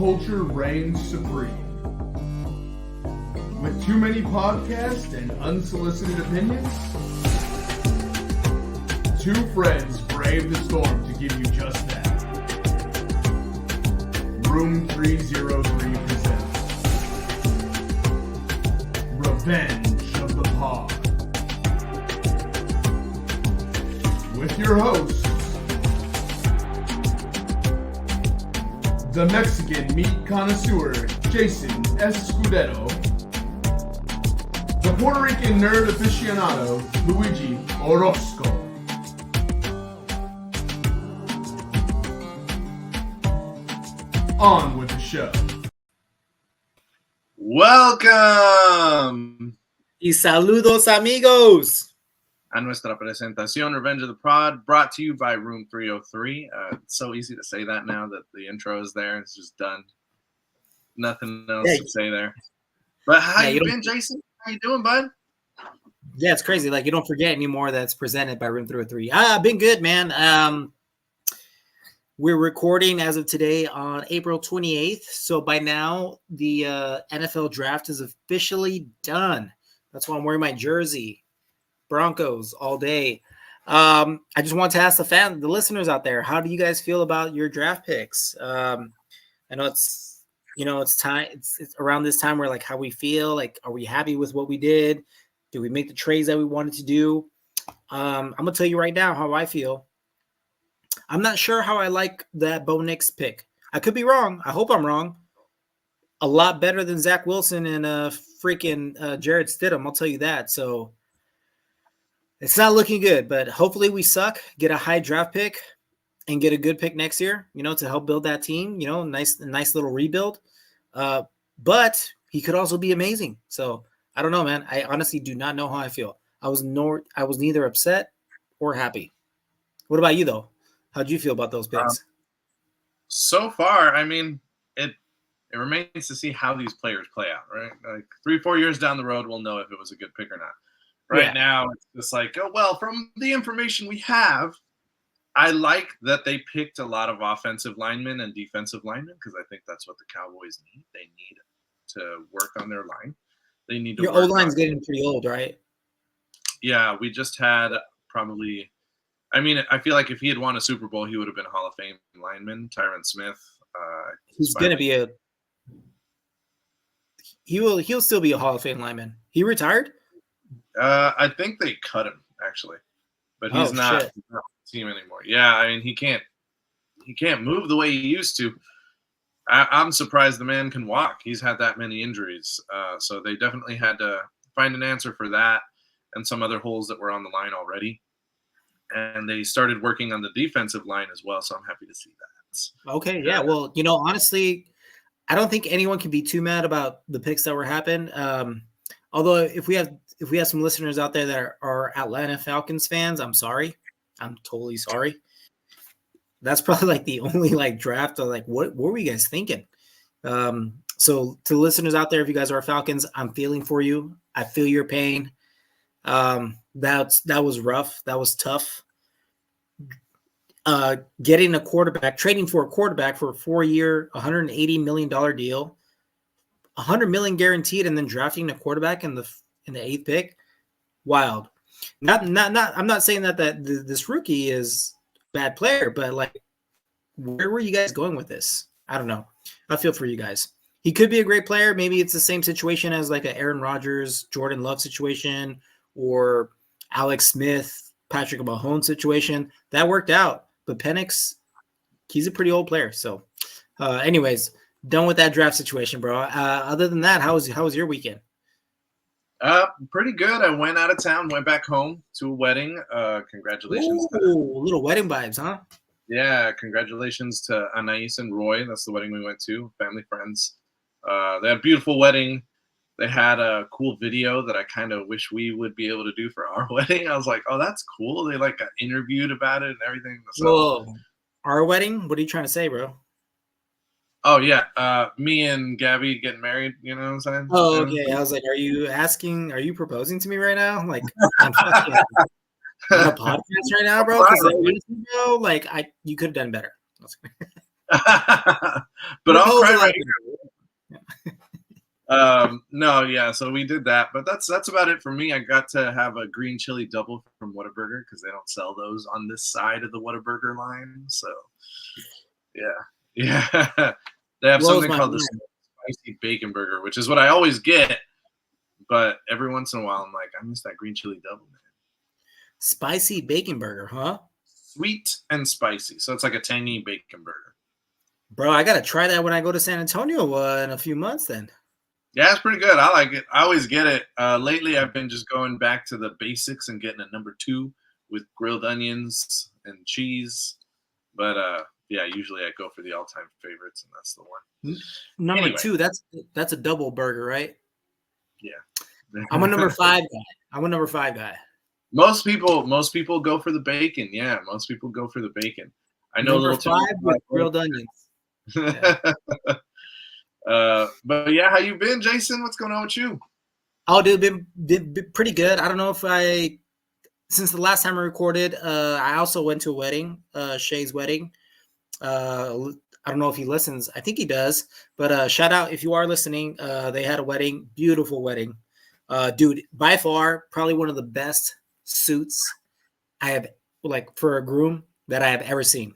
culture reigns supreme. With too many podcasts and unsolicited opinions, two friends brave the storm to give you just that. Room 303 presents Revenge of the Pod. With your hosts, the Mexican meat connoisseur, Jason Escudero, the Puerto Rican nerd aficionado, Luigi Orozco. On with the show. Welcome y saludos amigos a nuestra presentación Revenge of the Pod, brought to you by Room 303. It's so easy to say that now that the intro is there. It's just done. Nothing else to say there. But how you been, Jason? How you doing, bud? Yeah, it's crazy. Like, you don't forget anymore that's presented by Room 303. I've been good, man. We're recording as of today on April 28th. So by now, the NFL draft is officially done. That's why I'm wearing my jersey. Broncos all day. I just want to ask the listeners out there, how do you guys feel about your draft picks? I know it's time. It's around this time where, like, how we feel. Like, are we happy with what we did? Did we make the trades that we wanted to do? I'm gonna tell you right now how I feel. I'm not sure how I like that Bo Nix pick. I could be wrong. I hope I'm wrong. A lot better than Zach Wilson and freaking Jared Stidham. I'll tell you that. So it's not looking good, but hopefully we suck, get a high draft pick, and get a good pick next year, to help build that team, nice little rebuild. But he could also be amazing. So I don't know, man. I honestly do not know how I feel. I was neither upset or happy. What about you, though? How'd you feel about those picks? So far, I mean, it remains to see how these players play out, right? Like 3-4 years down the road, we'll know if it was a good pick or not. Right now, it's just like, oh, well, from the information we have, I like that they picked a lot of offensive linemen and defensive linemen because I think that's what the Cowboys need. They need to work on their line. They need to. Your O-line's getting pretty old, right? Yeah, we just had probably. I mean, I feel like if he had won a Super Bowl, he would have been a Hall of Fame lineman. Tyron Smith. He's going to be a. He'll still be a Hall of Fame lineman. He retired. I think they cut him actually, but he's not on the team anymore. Yeah, I mean he can't move the way he used to. I'm surprised the man can walk. He's had that many injuries, so they definitely had to find an answer for that and some other holes that were on the line already. And they started working on the defensive line as well, so I'm happy to see that. Okay, yeah. Well, honestly, I don't think anyone can be too mad about the picks that were happening. Although if we have some listeners out there that are Atlanta Falcons fans, I'm sorry. I'm totally sorry. That's probably like the only draft of what were you guys thinking? So to listeners out there, if you guys are Falcons, I'm feeling for you. I feel your pain. That was rough. That was tough. Getting a quarterback, trading for a quarterback for a 4-year, $180 million deal, $100 million guaranteed, and then drafting a quarterback in the 8th pick. Wild. I'm not saying that this rookie is a bad player, but where were you guys going with this? I don't know. I feel for you guys. He could be a great player. Maybe it's the same situation as like an Aaron Rodgers, Jordan Love situation, or Alex Smith, Patrick Mahomes situation. That worked out. But Penix, he's a pretty old player. So anyways, done with that draft situation, bro. Other than that, how was your weekend? Pretty good. I went out of town, went back home to a wedding. Congratulations. Little wedding vibes, huh? Yeah, congratulations to Anais and Roy. That's the wedding we went to, family, friends. They had a beautiful wedding. They had a cool video that I kind of wish we would be able to do for our wedding. I was like, oh, that's cool. They got interviewed about it and everything. So, whoa. Our wedding? What are you trying to say, bro? Oh, yeah. Me and Gabby getting married, you know what I'm saying? Oh, okay. I was like, are you proposing to me right now? I'm fucking on a podcast right now, bro? Because you could have done better. But I'll cry right here. No, yeah, so we did that, but that's about it for me. I got to have a green chili double from Whataburger because they don't sell those on this side of the Whataburger line. So yeah. They have Blows something my called the mind. spicy bacon burger, which is what I always get, but every once in a while I'm like, I miss that green chili double, man. Spicy bacon burger, huh? Sweet and spicy, so it's like a tangy bacon burger. Bro, I gotta try that when I go to San Antonio in a few months. Then. Yeah, it's pretty good. I like it. I always get it. Lately, I've been just going back to the basics and getting a number 2 with grilled onions and cheese. But yeah, usually I go for the all-time favorites, and that's the one. Number Anyway. 2, that's a double burger, right? Yeah. I'm a number 5 guy. Most people go for the bacon. Yeah, most people go for the bacon. I know Number a little 5 with grilled onions. Yeah. But yeah, how you been, Jason? What's going on with you? Oh, dude, been pretty good. I don't know if since the last time I recorded, I also went to a wedding, Shay's wedding. I don't know if he listens. I think he does. But shout out if you are listening. They had a wedding, beautiful wedding. Dude, by far, probably one of the best suits I have, like, for a groom that I have ever seen.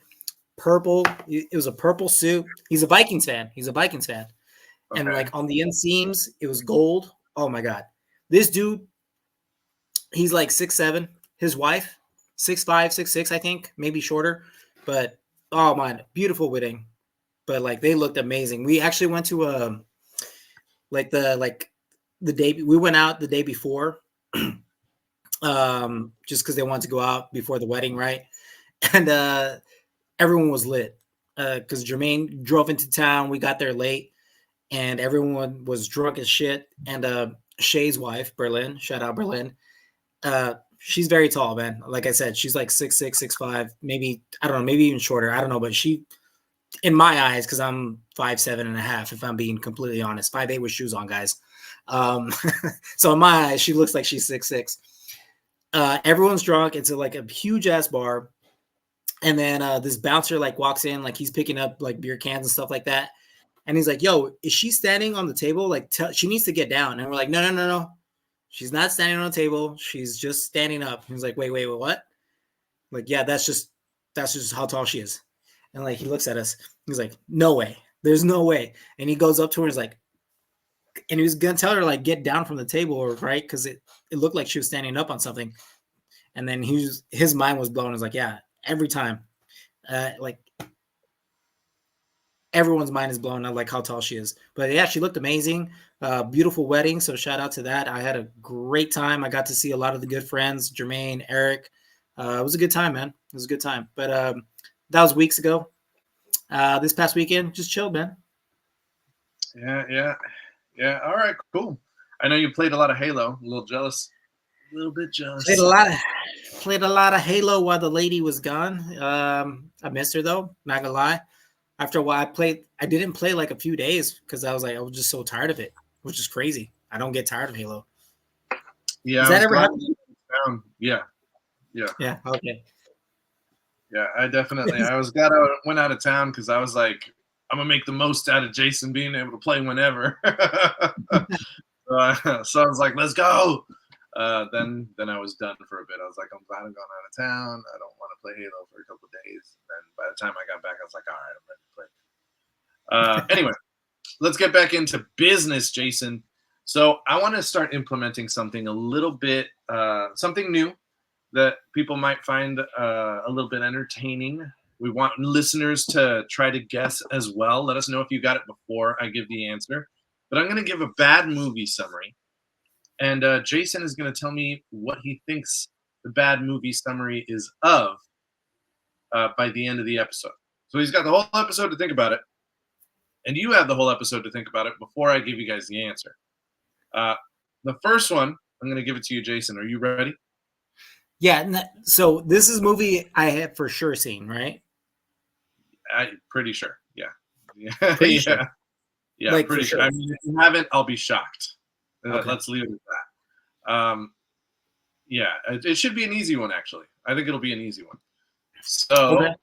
Purple. It was a purple suit. He's a Vikings fan. Okay. And like on the inseams, it was gold. Oh my God. This dude, he's like 6'7". His wife, 6'5", 6'6", I think, maybe shorter. But oh man, beautiful wedding. But like they looked amazing. We actually went to the day we went out the day before. Just because they wanted to go out before the wedding, right? And everyone was lit. Because Jermaine drove into town. We got there late. And everyone was drunk as shit. And Shay's wife, Berlin, shout out Berlin. She's very tall, man. Like I said, she's like 6'6", 6'5", maybe, I don't know, maybe even shorter. I don't know, but she, in my eyes, because I'm 5'7" and a half, if I'm being completely honest, 5'8" with shoes on, guys. So in my eyes, she looks like she's 6'6". Everyone's drunk. It's like a huge ass bar. And then this bouncer like walks in, like he's picking up like beer cans and stuff like that. And he's like, yo, is she standing on the table? Like, she needs to get down. And we're like, no. She's not standing on the table. She's just standing up. And he's like, wait, what? Like, yeah, that's just how tall she is. And like, he looks at us. He's like, no way. There's no way. And he goes up to her and is like, and he was going to tell her, like, get down from the table, right? Because it looked like she was standing up on something. And then his mind was blown. He was like, yeah, every time. Like, everyone's mind is blown. I like how tall she is. But yeah, she looked amazing. Beautiful wedding. So shout out to that. I had a great time. I got to see a lot of the good friends, Jermaine, Eric. It was a good time, man. It was a good time. But that was weeks ago. This past weekend, just chilled, man. Yeah. All right, cool. I know you played a lot of Halo. A little jealous. A little bit jealous. Played a lot of Halo while the lady was gone. I missed her though. Not gonna lie. After a while, I didn't play like a few days because I was just so tired of it, which is crazy. I don't get tired of Halo. Yeah. Has that ever happened? Yeah. Yeah. Okay. Yeah, I definitely. Went out of town because I was like, I'm gonna make the most out of Jason being able to play whenever. So I was like, let's go. Then I was done for a bit. I was like, I'm glad I'm going out of town. I don't want to play Halo for a couple of days. And by the time I got back, I was like, all right, I'm ready to play. Anyway, let's get back into business, Jason. So I want to start implementing something a little bit, something new that people might find a little bit entertaining. We want listeners to try to guess as well. Let us know if you got it before I give the answer. But I'm going to give a bad movie summary. And Jason is going to tell me what he thinks the bad movie summary is of by the end of the episode. So he's got the whole episode to think about it. And you have the whole episode to think about it before I give you guys the answer. The first one, I'm going to give it to you, Jason. Are you ready? Yeah. So this is a movie I have for sure seen, right? I'm pretty sure. Yeah. Pretty sure. Yeah, like, pretty sure. I mean, if you haven't, I'll be shocked. Okay. Let's leave it at that. Yeah, it should be an easy one, actually. I think it'll be an easy one. So,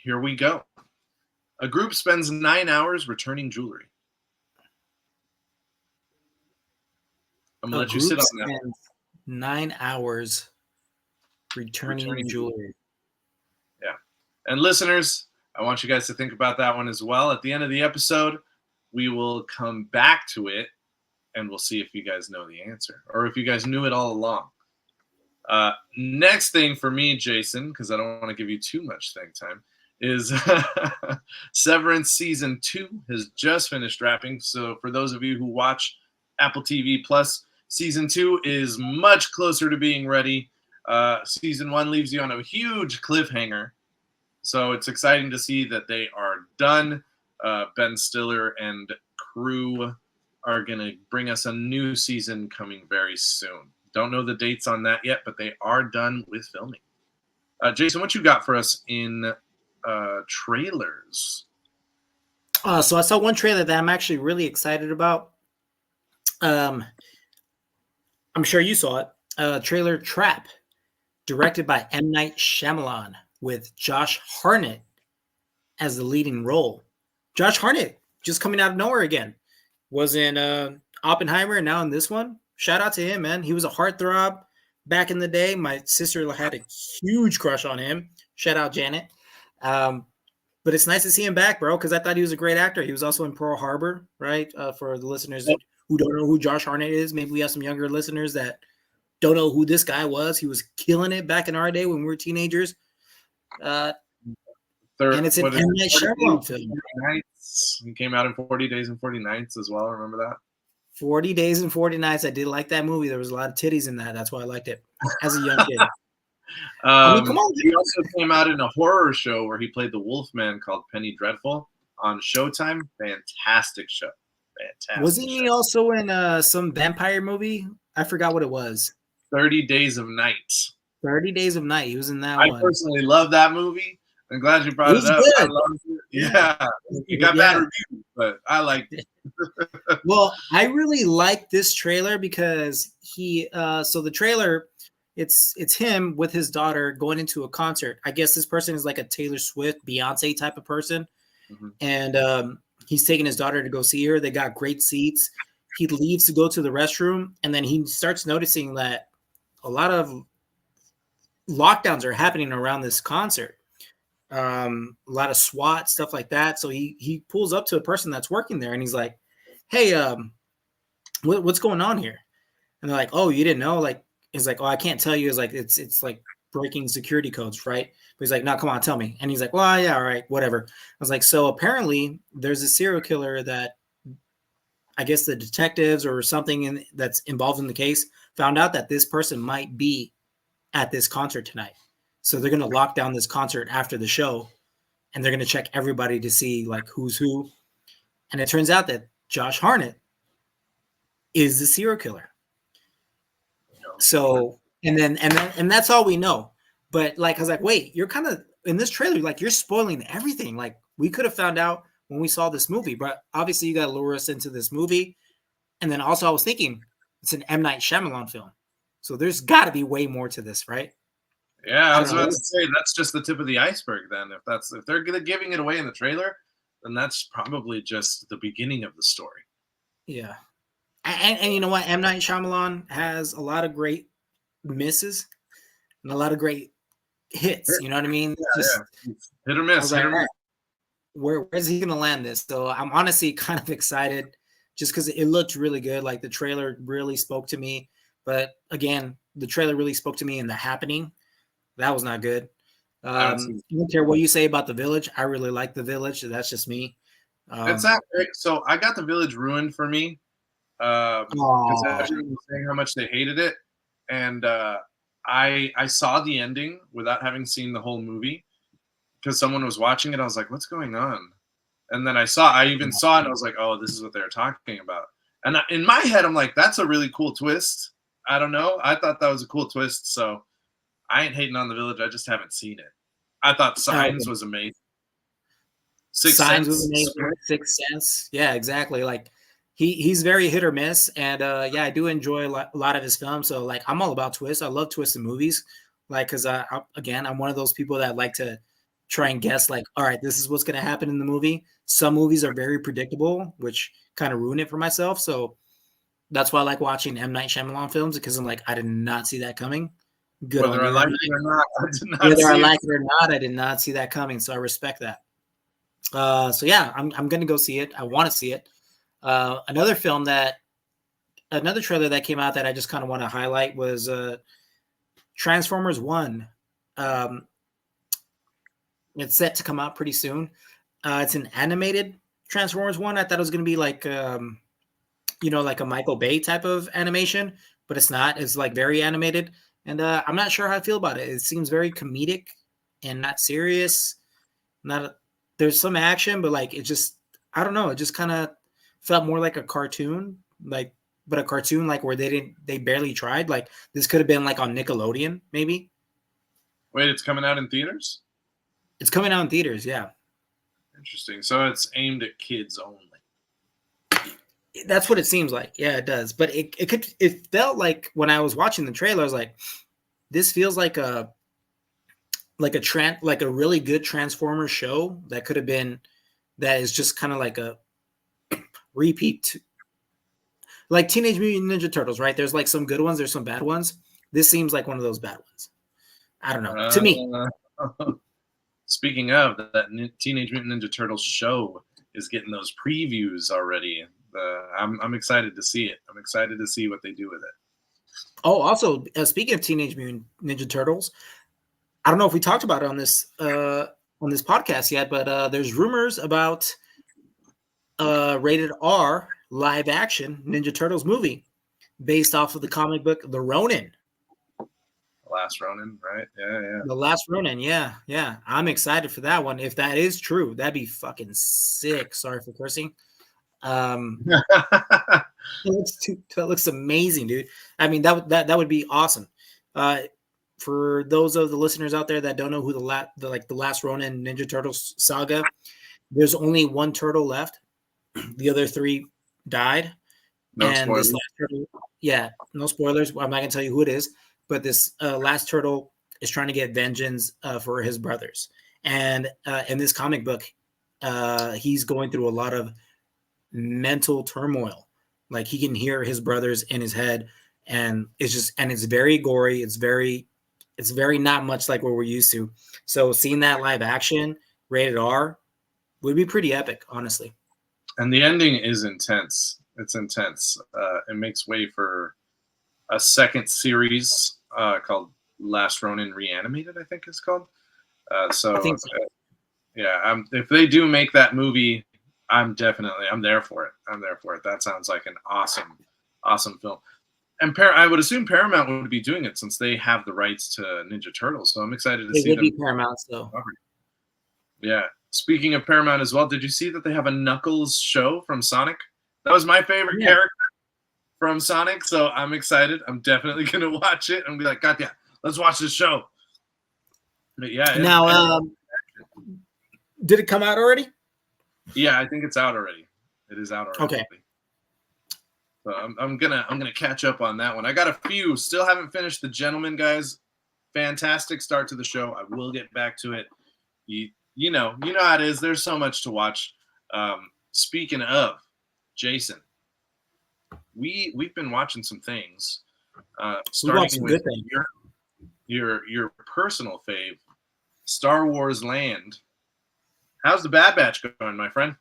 Here we go. A group spends 9 hours returning jewelry. I'm going to let you sit on that. 9 hours returning jewelry. Yeah. And listeners, I want you guys to think about that one as well. At the end of the episode, we will come back to it and we'll see if you guys know the answer or if you guys knew it all along. Next thing for me, Jason, because I don't want to give you too much think time, is Severance Season 2 has just finished wrapping. So for those of you who watch Apple TV Plus, Season 2 is much closer to being ready. Season 1 leaves you on a huge cliffhanger. So it's exciting to see that they are done. Ben Stiller and crew are going to bring us a new season coming very soon. Don't know the dates on that yet, but they are done with filming. Jason, what you got for us in trailers? So I saw one trailer that I'm actually really excited about. I'm sure you saw it. Trailer Trap, directed by M. Night Shyamalan, with Josh Hartnett as the leading role. Josh Hartnett just coming out of nowhere again. Was in Oppenheimer and now in this one. Shout out to him, man. He was a heartthrob back in the day. My sister had a huge crush on him. Shout out Janet. But it's nice to see him back, bro, because I thought he was a great actor. He was also in Pearl Harbor, right? For the listeners who don't know who Josh Hartnett is, maybe we have some younger listeners that don't know who this guy was. He was killing it back in our day when we were teenagers. And it's an M. Night Shyamalan film. He came out in 40 Days and 40 Nights as well. Remember that? 40 Days and 40 Nights. I did like that movie. There was a lot of titties in that. That's why I liked it as a young kid. Come on. He also came out in a horror show where he played the Wolfman called Penny Dreadful on Showtime. Fantastic show. Fantastic. Wasn't he also in some vampire movie? I forgot what it was. 30 Days of Night. 30 Days of Night. He was in that one. I personally love that movie. I'm glad you brought it up. Good. I loved it. Yeah. You got bad reviews, but I liked it. Well, I really like this trailer because so the trailer, it's him with his daughter going into a concert. I guess this person is like a Taylor Swift, Beyonce type of person. Mm-hmm. And he's taking his daughter to go see her. They got great seats. He leaves to go to the restroom, and then he starts noticing that a lot of lockdowns are happening around this concert. A lot of SWAT, stuff like that. So he pulls up to a person that's working there, and he's like, "Hey, what's going on here?" And they're like, "Oh, you didn't know?" Like, he's like, "Oh, I can't tell you." It's like it's like breaking security codes, right? But he's like, "No, come on, tell me." And he's like, "Well, yeah, all right, whatever." I was like, "So apparently, there's a serial killer that I guess the detectives or something that's involved in the case found out that this person might be at this concert tonight. So they're going to lock down this concert after the show, and they're going to check everybody to see like who's who." And it turns out that Josh Hartnett is the serial killer. So, and that's all we know. But like, I was like, wait, you're kind of in this trailer, like you're spoiling everything. Like we could have found out when we saw this movie, but obviously you got to lure us into this movie. And then also I was thinking it's an M. Night Shyamalan film. So there's got to be way more to this, right? Yeah, I was about to say that's just the tip of the iceberg. Then, if they're giving it away in the trailer, then that's probably just the beginning of the story. Yeah, and you know what? M. Night Shyamalan has a lot of great misses and a lot of great hits. You know what I mean? Yeah. Hit or miss. Like, right, where's he gonna land this? So I'm honestly kind of excited, just because it looked really good. Like the trailer really spoke to me, but again, the trailer really spoke to me in The Happening. That was not good. I don't care what you say about The Village. I really like The Village. That's just me. It's not great. So I got The Village ruined for me because everyone was saying how much they hated it, and I saw the ending without having seen the whole movie because someone was watching it. I was like, "What's going on?" And then I even saw it, and I was like, "Oh, this is what they're talking about." And in my head, I'm like, "That's a really cool twist." I don't know. I thought that was a cool twist, so. I ain't hating on The Village. I just haven't seen it. I thought Signs was amazing. Signs was amazing. Sixth Sense. Yeah, exactly. Like he's very hit or miss. And yeah, I do enjoy a lot of his films. So like I'm all about twists. I love twists in movies. Like, because I'm one of those people that like to try and guess like, all right, this is what's going to happen in the movie. Some movies are very predictable, which kind of ruin it for myself. So that's why I like watching M. Night Shyamalan films, because I'm like, I did not see that coming. Good Whether I like it or not, I did not Whether I see like it or not, I did not see that coming. So I respect that. So yeah, I'm going to go see it. I want to see it. Another trailer that came out that I just kind of want to highlight was Transformers 1. It's set to come out pretty soon. It's an animated Transformers 1. I thought it was going to be like, like a Michael Bay type of animation, but it's not. It's like very animated. And I'm not sure how I feel about it. It seems very comedic and not serious. There's some action, but like it just, I don't know. It just kind of felt more like a cartoon, but a cartoon like where they barely tried. Like this could have been like on Nickelodeon, maybe. Wait, it's coming out in theaters? It's coming out in theaters, yeah. Interesting. So it's aimed at kids only. That's what it seems like. Yeah, it does. But it felt like when I was watching the trailer, I was like, this feels like a really good Transformers show that could have been, that is just kind of like a repeat, like Teenage Mutant Ninja Turtles, right? There's like some good ones, there's some bad ones. This seems like one of those bad ones. I don't know. To me. Speaking of that, Teenage Mutant Ninja Turtles show is getting those previews already. I'm excited to see it. I'm excited to see what they do with it. Oh, also speaking of Teenage Mutant Ninja Turtles, I don't know if we talked about it on this podcast yet, but there's rumors about rated R live action Ninja Turtles movie based off of the comic book The Ronin. Last Ronin, right? Yeah. The Last Ronin, yeah. I'm excited for that one. If that is true, that'd be fucking sick. Sorry for cursing. That looks amazing, dude. I mean, that would be awesome. For those of the listeners out there that don't know who the Last Ronin Ninja Turtles saga, there's only one turtle left. The other three died. No spoilers. This last turtle, no spoilers. I'm not gonna tell you who it is, but this last turtle is trying to get vengeance for his brothers. And in this comic book, he's going through a lot of mental turmoil. Like he can hear his brothers in his head, and it's very gory. It's very not much like what we're used to. So seeing that live action rated R would be pretty epic, honestly. And the ending is intense. It's intense. It makes way for a second series called Last Ronin Reanimated, I think it's called. I think so. If they do make that movie, I'm there for it. That sounds like an awesome film. And I would assume Paramount would be doing it since they have the rights to Ninja Turtles. So I'm excited to see them. It would be Paramount, though. Yeah. Speaking of Paramount as well, did you see that they have a Knuckles show from Sonic? That was my favorite character from Sonic, so I'm excited. I'm definitely going to watch it and be like, God, yeah, let's watch this show. But yeah. Now, did it come out already? Yeah, I think it's out already. It is out already. Okay. So I'm gonna catch up on that one. I got a few. Still haven't finished The Gentleman, guys. Fantastic start to the show. I will get back to it. You know how it is. There's so much to watch. Speaking of, Jason, we've been watching some things. Starting with your personal fave, Star Wars Land. How's the Bad Batch going, my friend?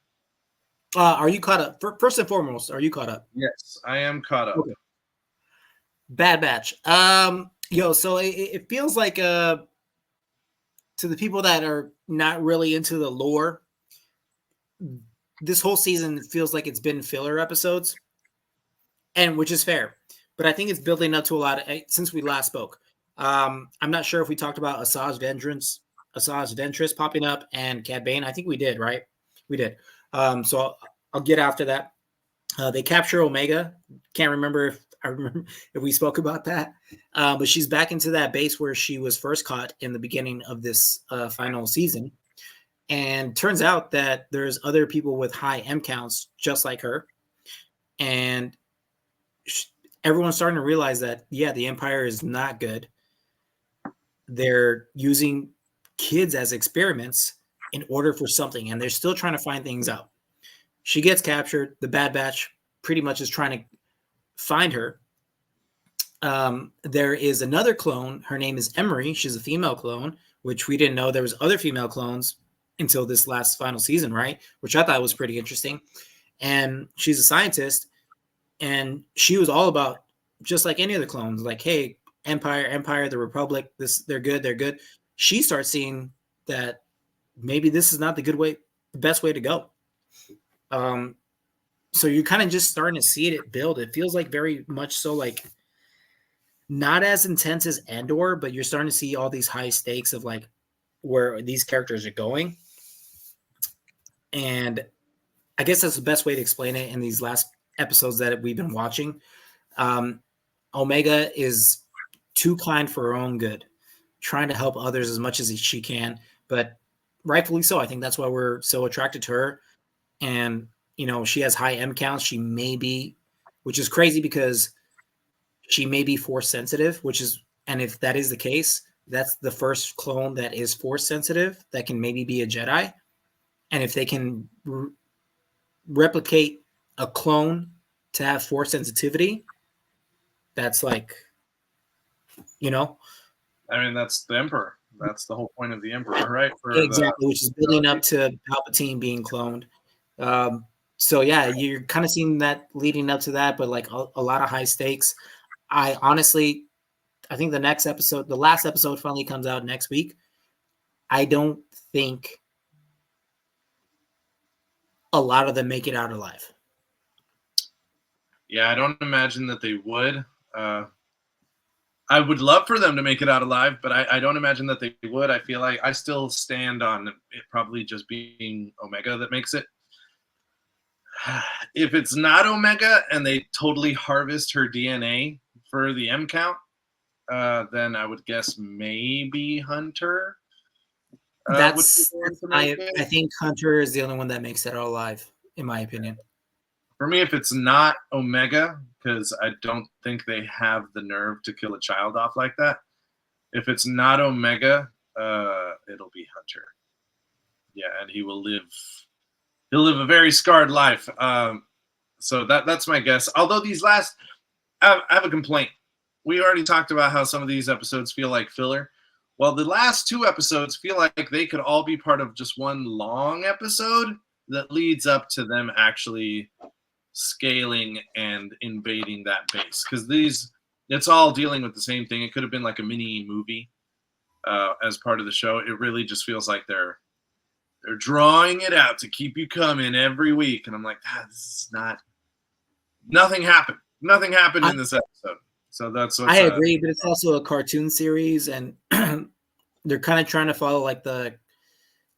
Are you caught up? First and foremost, are you caught up? Yes, I am caught up. Okay. Bad Batch. So it feels like to the people that are not really into the lore, this whole season feels like it's been filler episodes, and which is fair. But I think it's building up to a lot since we last spoke. I'm not sure if we talked about Asajj Ventress popping up and Cad Bane. I think we did, right? We did. So I'll get after that. They capture Omega. Can't remember if we spoke about that. But she's back into that base where she was first caught in the beginning of this final season. And turns out that there's other people with high M counts just like her. And everyone's starting to realize that, the Empire is not good. They're using kids as experiments in order for something, and they're still trying to find things out. She gets captured. The Bad Batch pretty much is trying to find her. There is another clone. Her name is Emery. She's a female clone, which we didn't know there was other female clones until this last final season, right? Which I thought was pretty interesting. And she's a scientist, and she was all about, just like any of the clones, like, hey, Empire, the Republic, they're good. She starts seeing that maybe this is not the best way to go. So you're kind of just starting to see it build. It feels like very much so like not as intense as Andor, but you're starting to see all these high stakes of like where these characters are going. And I guess that's the best way to explain it in these last episodes that we've been watching. Omega is too kind for her own good, trying to help others as much as she can, but rightfully so. I think that's why we're so attracted to her. And, you know, she has high M counts. She may be, which is crazy because she may be force sensitive, and if that is the case, that's the first clone that is force sensitive that can maybe be a Jedi. And if they can replicate a clone to have force sensitivity, that's like, you know. I mean, that's the Emperor. That's the whole point of the Emperor, right? Exactly, which is building up to Palpatine being cloned. So yeah, you're kind of seeing that leading up to that, but like a lot of high stakes. I think the last episode finally comes out next week. I don't think a lot of them make it out alive. Yeah, I don't imagine that they would. I would love for them to make it out alive, but I don't imagine that they would. I feel like I still stand on it probably just being Omega that makes it. If it's not Omega and they totally harvest her DNA for the M count, then I would guess maybe Hunter. I think Hunter is the only one that makes it out alive, in my opinion. For me, if it's not Omega, because I don't think they have the nerve to kill a child off like that. If it's not Omega, it'll be Hunter. Yeah, and he will live. He'll live a very scarred life. So that's my guess. Although I have a complaint. We already talked about how some of these episodes feel like filler. Well, the last two episodes feel like they could all be part of just one long episode that leads up to them actually scaling and invading that base. Because it's all dealing with the same thing. It could have been like a mini movie as part of the show. It really just feels like they're drawing it out to keep you coming every week. And I'm like, this is not – nothing happened. Nothing happened in this episode. So that's what I agree, but it's also a cartoon series, and they're kind of trying to follow like the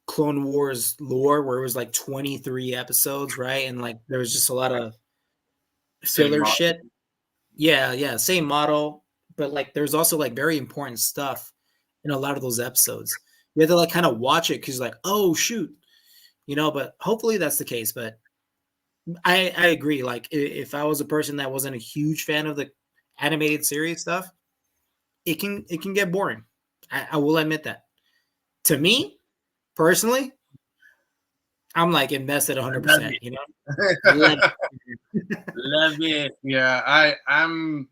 Clone Wars lore where it was like 23 episodes, right? And like there was just a lot of filler shit. Yeah, same model, but like there's also like very important stuff in a lot of those episodes. You have to like kind of watch it because like, oh shoot, you know. But hopefully that's the case. But I agree. Like if I was a person that wasn't a huge fan of the animated series stuff, it can get boring. I will admit that. To me, personally, I'm like invested 100%. You know, love it. Yeah, I'm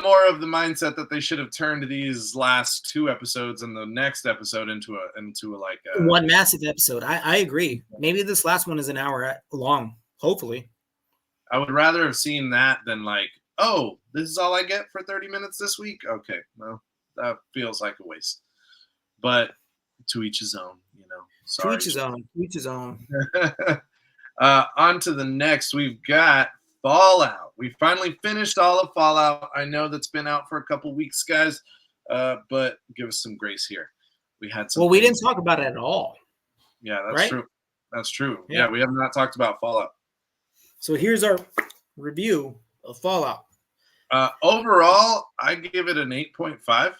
more of the mindset that they should have turned these last two episodes and the next episode into a like one massive episode. I agree. Maybe this last one is an hour long. Hopefully, I would rather have seen that than like, oh, this is all I get for 30 minutes this week. Okay, well, that feels like a waste. But to each his own, you know. Sorry. To each his own. On to the next. We've got Fallout. We finally finished all of Fallout. I know that's been out for a couple weeks, guys, but give us some grace here. We had some. Well, we didn't talk about it at all. Yeah, that's right? true. That's true. Yeah, we have not talked about Fallout. So here's our review of Fallout. Overall, I give it an 8.5.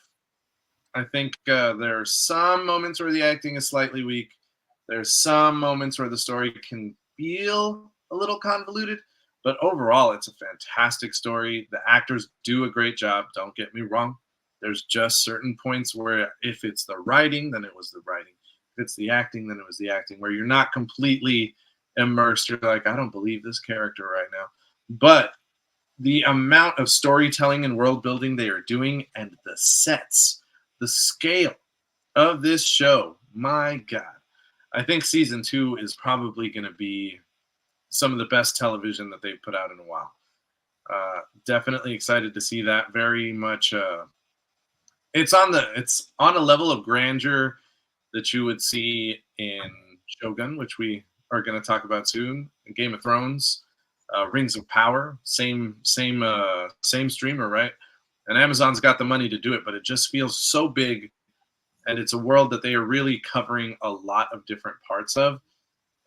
I think there are some moments where the acting is slightly weak. There's some moments where the story can feel a little convoluted, but overall, it's a fantastic story. The actors do a great job. Don't get me wrong. There's just certain points where if it's the writing, then it was the writing. If it's the acting, then it was the acting, where you're not completely immersed. You're like, I don't believe this character right now. But the amount of storytelling and world building they are doing, and the sets, the scale of this show, my God. I think season 2 is probably going to be some of the best television that they've put out in a while. Definitely excited to see that. Very much, it's on a level of grandeur that you would see in Shogun, which we are going to talk about soon. In Game of Thrones, Rings of Power, same streamer, right? And Amazon's got the money to do it, but it just feels so big, and it's a world that they are really covering a lot of different parts of,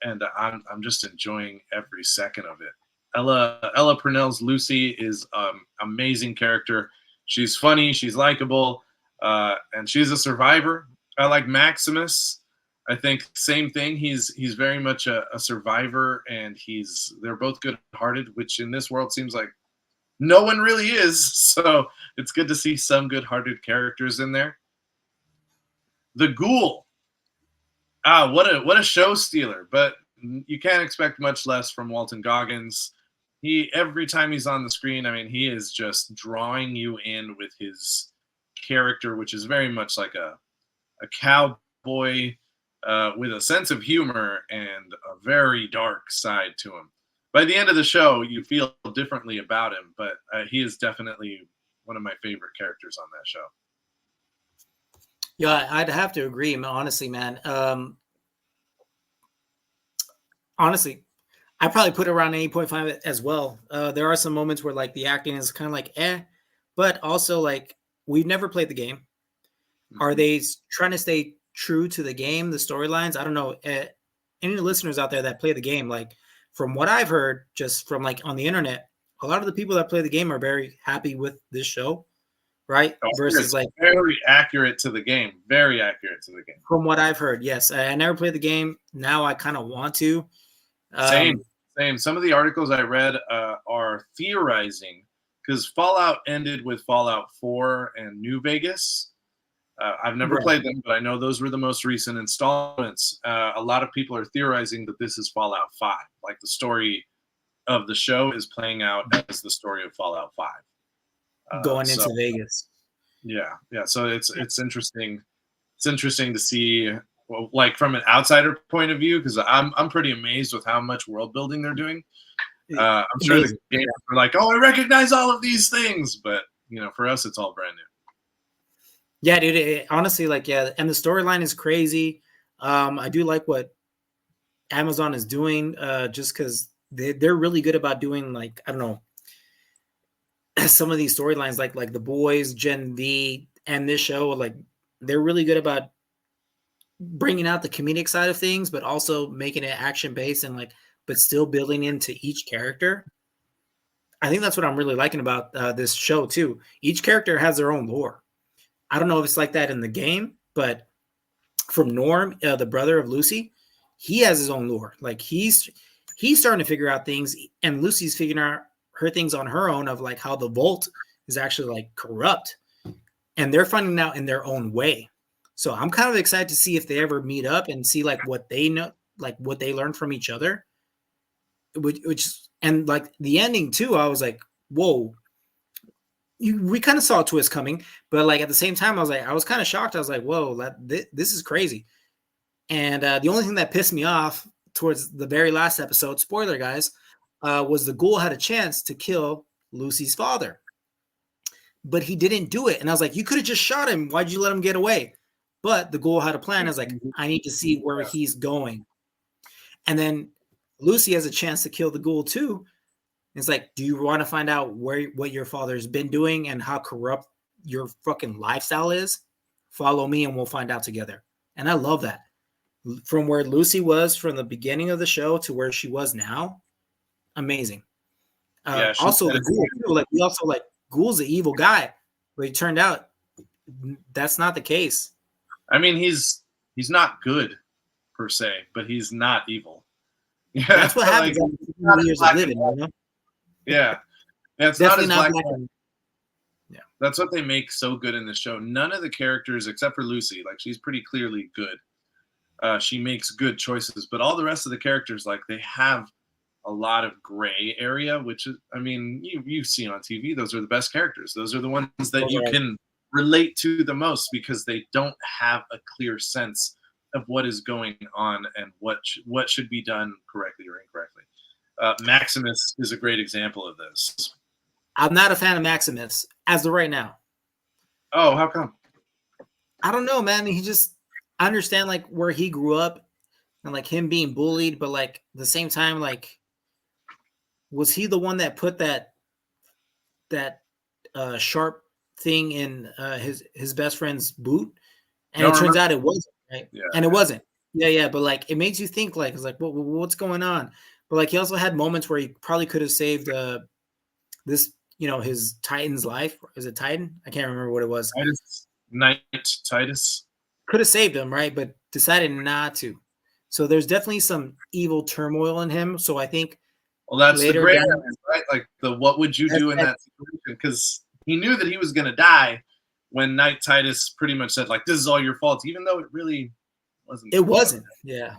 and I'm just enjoying every second of it. Ella Purnell's Lucy is amazing character. She's funny, she's likable, and she's a survivor. I like Maximus. I think same thing. He's very much a survivor, and they're both good-hearted, which in this world seems like no one really is. So it's good to see some good-hearted characters in there. The Ghoul. What a show stealer! But you can't expect much less from Walton Goggins. Every time he's on the screen, I mean, he is just drawing you in with his character, which is very much like a cowboy with a sense of humor and a very dark side to him. By the end of the show, you feel differently about him, but he is definitely one of my favorite characters on that show. Yeah, I'd have to agree, honestly, man. Honestly, I probably put it around 8.5 as well. There are some moments where like the acting is kind of like but also like we've never played the game. Are they trying to stay true to the game, the storylines? I don't know. Any listeners out there that play the game, like from what I've heard, just from like on the internet, a lot of the people that play the game are very happy with this show, right? Versus like very accurate to the game. Very accurate to the game. From what I've heard, yes. I never played the game. Now I kind of want to. Same. Some of the articles I read are theorizing, because Fallout ended with Fallout 4 and New Vegas. I've never played them, but I know those were the most recent installments. A lot of people are theorizing that this is Fallout 5. Like the story of the show is playing out as the story of Fallout 5. Going into Vegas. Yeah. So it's interesting. It's interesting to see, well, like from an outsider point of view, because I'm pretty amazed with how much world building they're doing. I'm sure the gamers are like, oh, I recognize all of these things, but for us, it's all brand new. Yeah, dude. Honestly, like, yeah, and the storyline is crazy. I do like what Amazon is doing, just because they're really good about doing, like, I don't know, some of these storylines, like The Boys, Gen V, and this show, like, they're really good about bringing out the comedic side of things, but also making it action based and but still building into each character. I think that's what I'm really liking about this show too. Each character has their own lore. I don't know if it's like that in the game, but from Norm, the brother of Lucy, he has his own lore. Like he's starting to figure out things, and Lucy's figuring out her things on her own of like how the Vault is actually like corrupt, and they're finding out in their own way. So I'm kind of excited to see if they ever meet up and see like what they know, like what they learn from each other. Which and like the ending too, I was like, whoa. We kind of saw a twist coming, but like at the same time, I was kind of shocked. I was like, whoa, this is crazy. And the only thing that pissed me off towards the very last episode, spoiler guys, was the ghoul had a chance to kill Lucy's father, but he didn't do it. And I was like, you could have just shot him. Why'd you let him get away? But the ghoul had a plan. I was like, I need to see where he's going. And then Lucy has a chance to kill the ghoul too. It's like, do you want to find out what your father's been doing and how corrupt your fucking lifestyle is? Follow me and we'll find out together. And I love that. From where Lucy was from the beginning of the show to where she was now, amazing. Also, the ghoul too. Like we also like Ghoul's an evil guy, but it turned out that's not the case. I mean, he's not good per se, but he's not evil. Yeah, that's what happens after years of living, you know? Yeah, it's not as black. Yeah, That's what they make so good in the show. None of the characters, except for Lucy, like she's pretty clearly good. She makes good choices, but all the rest of the characters, like they have a lot of gray area, which is, I mean, you've seen on TV. Those are the best characters. Those are the ones that you can relate to the most because they don't have a clear sense of what is going on and what should be done correctly or incorrectly. Maximus is a great example of this. I'm not a fan of Maximus as of right now. Oh, how come? I don't know, man. I understand like where he grew up and like him being bullied, but like at the same time, like, was he the one that put that sharp thing in his best friend's boot? And it turns out it wasn't, right? Yeah. And it wasn't. Yeah. But like it makes you think like it's like what's going on? But like he also had moments where he probably could have saved this, his Titan's life. Is it Titan? I can't remember what it was. Titus. Could have saved him, right? But decided not to. So there's definitely some evil turmoil in him. So I think that's the great element, right? Like what would you do in that situation? Because he knew that he was going to die when Knight Titus pretty much said, like, this is all your fault, even though it really wasn't. It wasn't. Yeah.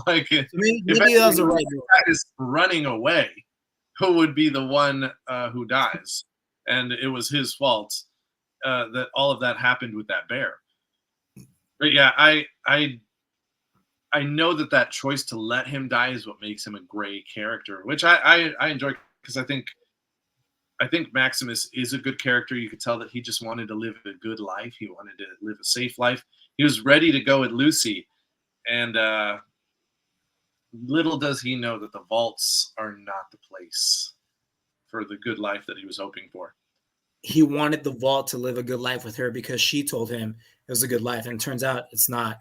Like, maybe that was the right move. Titus running away, who would be the one who dies? And it was his fault that all of that happened with that bear. But yeah, I know that choice to let him die is what makes him a great character, which I enjoy because I think Maximus is a good character. You could tell that he just wanted to live a good life. He wanted to live a safe life. He was ready to go with Lucy, and little does he know that the vaults are not the place for the good life that he was hoping for. He wanted the vault to live a good life with her because she told him it was a good life, and it turns out it's not.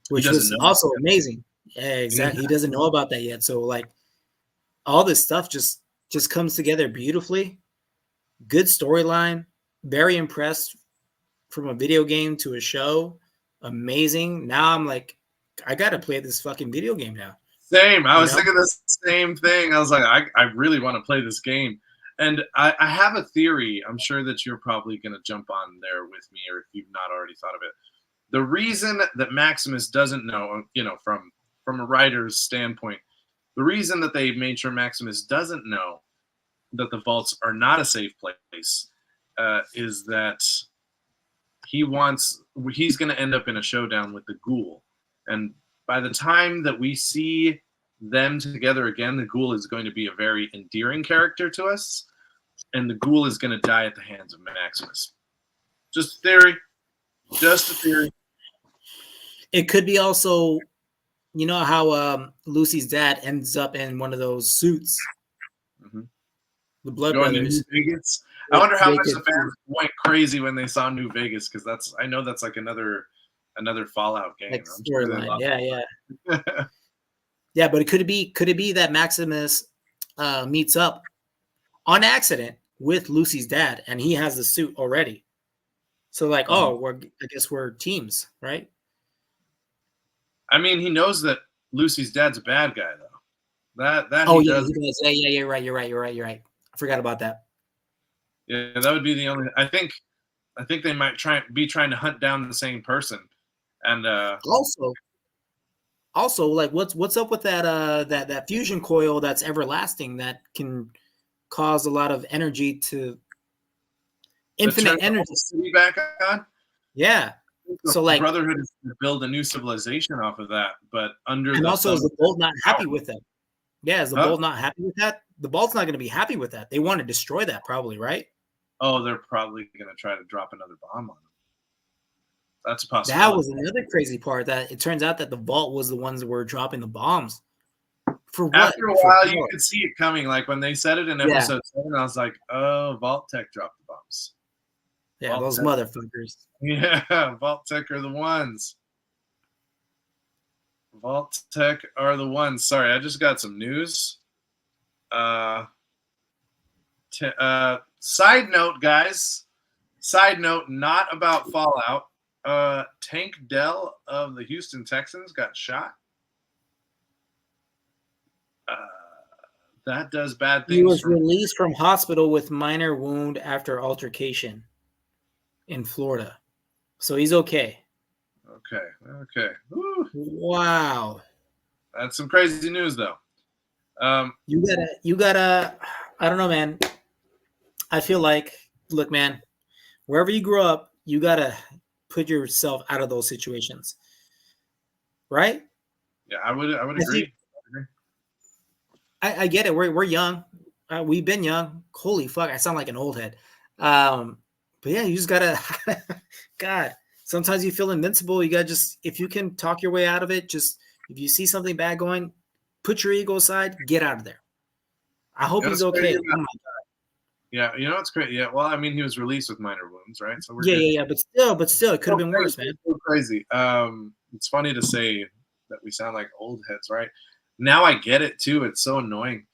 Which was also amazing. Yeah, exactly. Yeah. He doesn't know about that yet. So like all this stuff just comes together beautifully. Good storyline. Very impressed from a video game to a show. Amazing. Now I'm like, I got to play this fucking video game now. Same. I was thinking the same thing. I was like, I really want to play this game. And I have a theory. I'm sure that you're probably going to jump on there with me, or if you've not already thought of it. The reason that Maximus doesn't know, from a writer's standpoint, the reason that they made sure Maximus doesn't know that the vaults are not a safe place is that he's going to end up in a showdown with the ghoul. And by the time that we see them together again, the ghoul is going to be a very endearing character to us. And the ghoul is going to die at the hands of Maximus. Just a theory. Just a theory. It could be also, how Lucy's dad ends up in one of those suits. Mm-hmm. The Blood Brothers. New Vegas. I wonder how much the fans went crazy when they saw New Vegas, because I know that's like another Fallout game. Like storyline. Yeah. Yeah, but could it be that Maximus meets up on accident with Lucy's dad, and he has the suit already? So like, I guess we're teams, right? I mean, he knows that Lucy's dad's a bad guy, though. He does. Yeah, you're right. I forgot about that. Yeah, that would be the only. I think they might be trying to hunt down the same person, and also, like, what's up with that fusion coil that's everlasting that can cause a lot of energy to infinite energy back on? Yeah. So like Brotherhood is to build a new civilization off of that, but is the Vault not happy with that? Yeah, is the Vault not happy with that? The Vault's not going to be happy with that. They want to destroy that, probably, right? Oh, they're probably going to try to drop another bomb on them. That's a possibility. That was another crazy part. That it turns out that the Vault was the ones that were dropping the bombs. For what? After a while, you could see it coming. Like when they said it in episode 7, I was like, "Oh, Vault Tech dropped the bombs." Yeah, Vault those motherfuckers. Yeah, Vault Tech are the ones. Vault Tech are the ones. Sorry, I just got some news. Side note, guys. Side note, not about Fallout. Tank Dell of the Houston Texans got shot. That does bad things. He was released from hospital with minor wound after altercation. in Florida. So he's okay. Okay. Woo. Wow. That's some crazy news, though. You gotta, I don't know, man. I feel like, look, man, wherever you grow up, you gotta put yourself out of those situations. Right? Yeah, I would agree. I get it. We're young. We've been young. Holy fuck, I sound like an old head. But yeah, you just gotta. God, sometimes you feel invincible. You gotta just, if you can talk your way out of it, just if you see something bad going, put your ego aside, get out of there. I hope he's okay. Oh my God. Yeah, it's great. Yeah, well, I mean, he was released with minor wounds, right? So we're Yeah, good. yeah, but still, it could have been worse, man. So crazy. It's funny to say that we sound like old heads, right? Now I get it too. It's so annoying.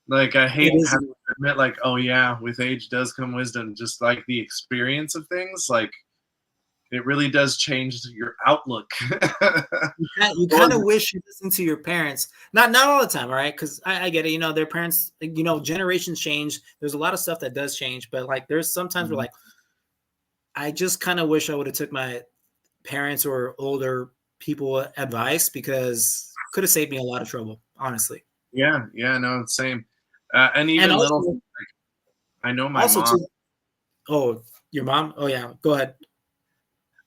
Like, I hate having to admit, like, oh yeah, with age does come wisdom. Just like the experience of things, like it really does change your outlook. You kind of wish you listened to your parents. Not all the time, all right? Because I get it. Their parents, generations change. There's a lot of stuff that does change, but like there's sometimes where like I just kind of wish I would have took my parents or older people advice, because could have saved me a lot of trouble, honestly. Yeah, no, same. And even little things, like, I know my mom. Oh, your mom? Oh yeah, go ahead.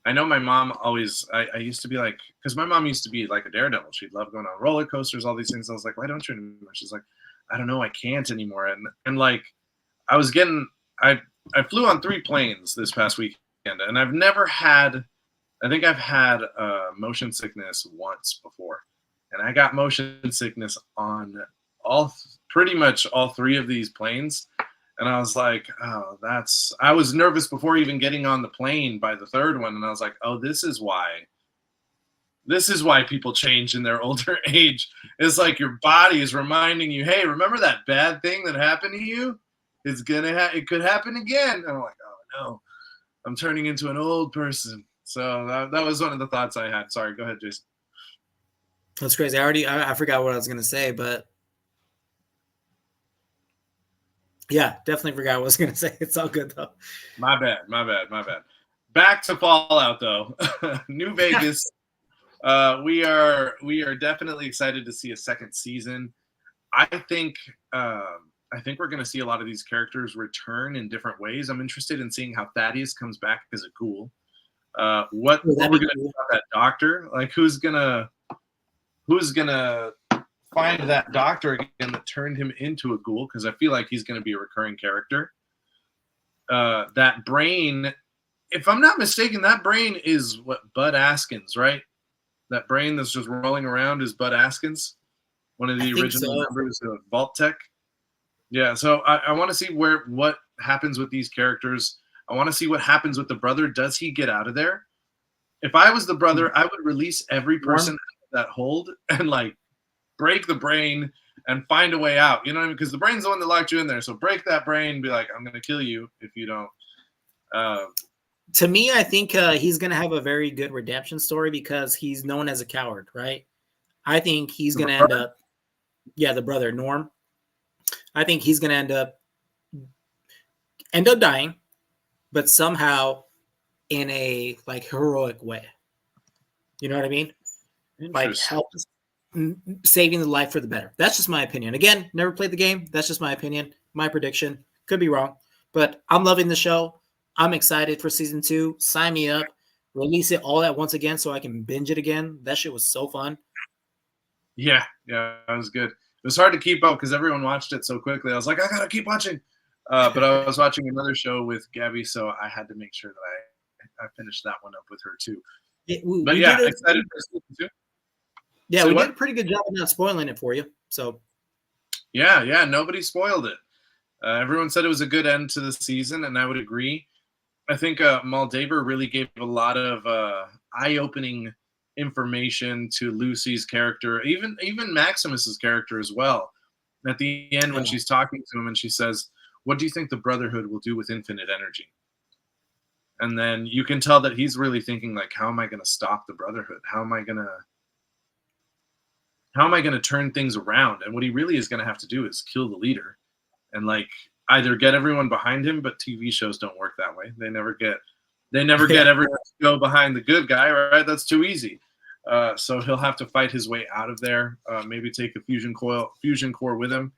I know my mom always. I used to be like, because my mom used to be like a daredevil. She'd love going on roller coasters, all these things. I was like, why don't you anymore? She's like, I don't know, I can't anymore. And like, I flew on 3 planes this past weekend, and I've never had. I think I've had motion sickness once before, and I got motion sickness on pretty much all 3 of these planes. And I was like, oh, I was nervous before even getting on the plane by the 3rd one. And I was like, oh, this is why people change in their older age. It's like your body is reminding you, hey, remember that bad thing that happened to you? It could happen again. And I'm like, oh no, I'm turning into an old person. So that was one of the thoughts I had. Sorry, go ahead, Jason. That's crazy. I forgot what I was going to say, but yeah, definitely forgot what I was going to say. It's all good, though. My bad. Back to Fallout, though. New Vegas. We are definitely excited to see a second season. I think we're going to see a lot of these characters return in different ways. I'm interested in seeing how Thaddeus comes back as a ghoul. What we're going to do about that doctor? Like, who's gonna find that doctor again that turned him into a ghoul? Because I feel like he's going to be a recurring character. That brain, if I'm not mistaken, that brain is what, Bud Askins, right? That brain that's just rolling around is Bud Askins, one of the original members of Vault Tech. Yeah, so I want to see what happens with these characters. I want to see what happens with the brother. Does he get out of there? If I was the brother, I would release every person out of that hold and like break the brain and find a way out. You know what I mean? Because the brain's the one that locked you in there. So break that brain and be like, I'm going to kill you if you don't. To me, I think he's going to have a very good redemption story because he's known as a coward, right? I think he's going to end up, the brother, Norm. I think he's going to end up dying, but somehow in a like heroic way. You know what I mean? Like help saving the life for the better. That's just my opinion. Again, never played the game. That's just my opinion. My prediction. Could be wrong, but I'm loving the show. I'm excited for season 2. Sign me up. Release it all at once again so I can binge it again. That shit was so fun. Yeah, that was good. It was hard to keep up because everyone watched it so quickly. I was like, I gotta keep watching. But I was watching another show with Gabby, so I had to make sure that I finished that one up with her too. Excited for season 2. Yeah, we did a pretty good job of not spoiling it for you. So yeah, nobody spoiled it. Everyone said it was a good end to the season, and I would agree. I think Moldaver really gave a lot of eye-opening information to Lucy's character, even Maximus's character as well. At the end, when she's talking to him and she says, what do you think the Brotherhood will do with infinite energy? And then you can tell that he's really thinking, like, how am I going to stop the Brotherhood? How am I going to turn things around? And what he really is going to have to do is kill the leader and, like, either get everyone behind him, but TV shows don't work that way. They never get They never get everyone to go behind the good guy, right? That's too easy. So he'll have to fight his way out of there. Maybe take a fusion core with him.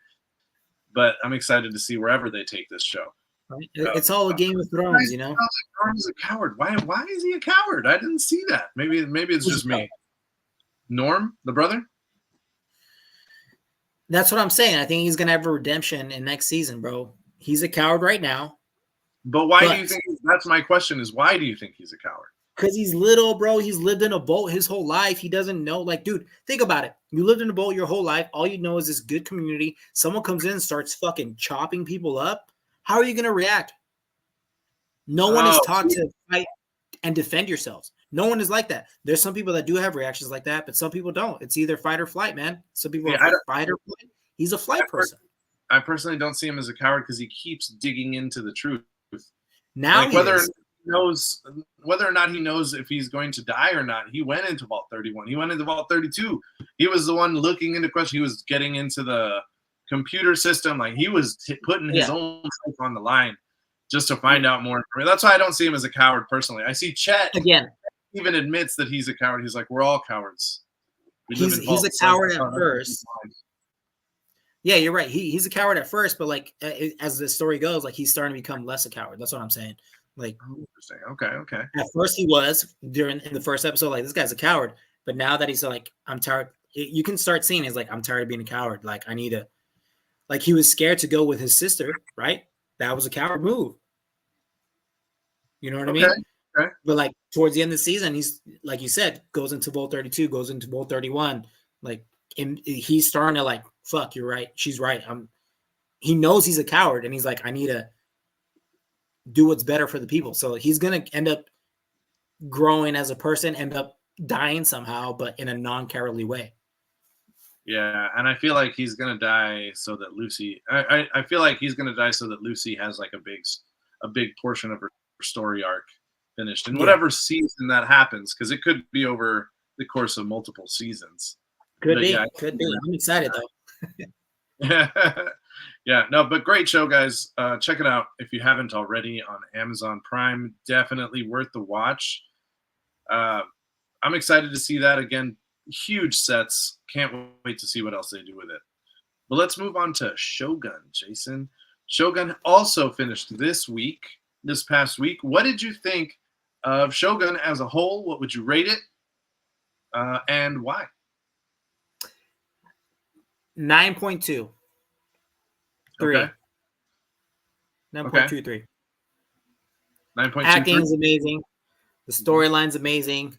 But I'm excited to see wherever they take this show. It's all a Game of Thrones, you know. Norman's a coward. Why is he a coward? I didn't see that. Maybe it's just me. Norm, the brother? That's what I'm saying. I think he's gonna have a redemption in next season, bro. He's a coward right now. But why do you think? That's my question. Is why do you think he's a coward? Because he's little, bro. He's lived in a boat his whole life. He doesn't know. Like, dude, think about it. You lived in a boat your whole life. All you know is this good community. Someone comes in and starts fucking chopping people up. How are you going to react? No one is taught to fight and defend yourselves. No one is like that. There's some people that do have reactions like that, but some people don't. It's either fight or flight, man. Some people are fight or flight. He's a flight person. I personally don't see him as a coward because he keeps digging into the truth. Now like whether or not he knows if he's going to die or not, he went into Vault 31. He went into Vault 32. He was the one looking into questions. He was getting into the computer system. Like he was putting his own life on the line just to find out more. That's why I don't see him as a coward personally. I see Chet again. Even admits that he's a coward. He's like, we're all cowards. He's a coward at first. Yeah, you're right. He's a coward at first, but like as the story goes, like he's starting to become less a coward. That's what I'm saying. Like, interesting. Okay. At first, he was in the first episode, like this guy's a coward. But now that he's like, I'm tired. You can start seeing he's like, I'm tired of being a coward. Like I need to. Like he was scared to go with his sister, right? That was a coward move. You know what I mean? Okay. But like towards the end of the season, he's like you said, goes into Vault 32, goes into Vault 31. Like he's starting to like, fuck, you're right. She's right. He knows he's a coward, and he's like, I need to do what's better for the people. So he's gonna end up growing as a person, end up dying somehow, but in a non-cowardly way. Yeah, and I feel like he's gonna die so that Lucy. I feel like he's gonna die so that Lucy has like a big portion of her story arc finished in whatever season that happens, because it could be over the course of multiple seasons. Could be. I'm excited though. Yeah, no, but great show, guys. Check it out if you haven't already on Amazon Prime. Definitely worth the watch. I'm excited to see that again. Huge sets. Can't wait to see what else they do with it. But let's move on to Shogun, Jason. Shogun also finished this past week. What did you think of Shogun as a whole? What would you rate it? And why? 9.2. 3. Okay. 9.23. 9.23. Acting is amazing. The storyline's amazing.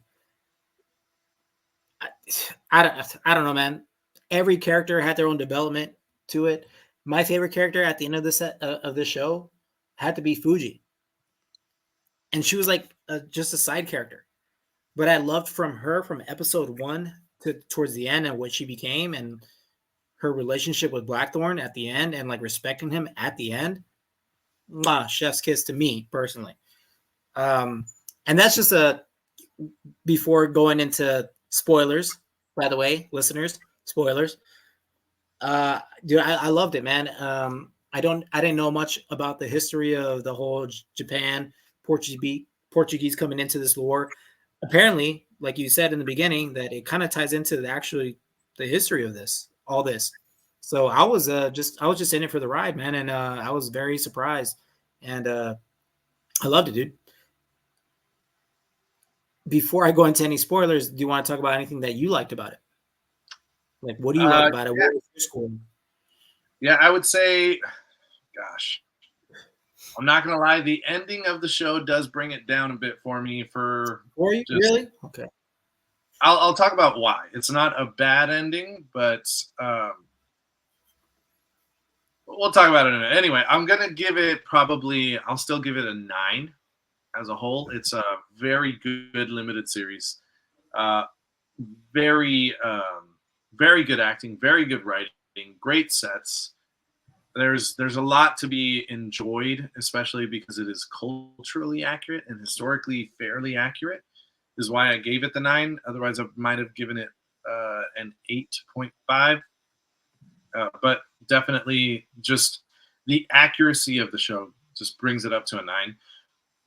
I don't know, man. Every character had their own development to it. My favorite character at the end of the show had to be Fuji, and she was like just a side character. But I loved from episode 1 to towards the end and what she became and her relationship with Blackthorn at the end and like respecting him at the end. Chef's kiss to me personally. And that's just before going into spoilers, by the way, listeners, spoilers. Dude, I loved it, man. I didn't know much about the history of the whole Japan Portuguese coming into this war. Apparently, like you said in the beginning, that it kind of ties into the history of all this. So I was just in it for the ride, man, and I was very surprised, and I loved it, dude. Before I go into any spoilers, do you want to talk about anything that you liked about it? Like, what do you like about it? Yeah. What was your score? Yeah, I would say, gosh, I'm not going to lie. The ending of the show does bring it down a bit for me. For you? Really? Okay. I'll talk about why. It's not a bad ending, but we'll talk about it in a minute. Anyway, I'm going to give it I'll still give it a 9 as a whole. It's a very good limited series. Very good acting, very good writing, great sets. There's a lot to be enjoyed, especially because it is culturally accurate and historically fairly accurate, is why I gave it the 9. Otherwise, I might have given it an 8.5. But definitely just the accuracy of the show just brings it up to a 9.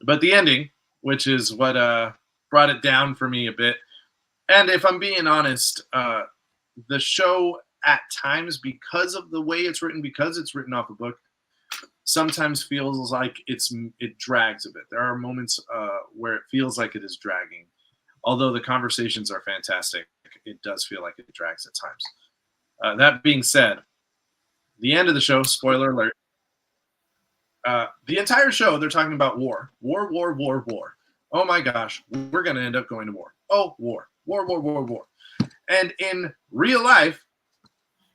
But the ending which is what brought it down for me a bit. And if I'm being honest, the show at times, because of the way it's written, because it's written off a book, sometimes feels like it drags a bit. There are moments where it feels like it is dragging. Although the conversations are fantastic, it does feel like it drags at times. That being said, the end of the show, spoiler alert, the entire show, they're talking about war. War, war, war, war. Oh my gosh, we're going to end up going to war. Oh, war, war, war, war, war. And in real life,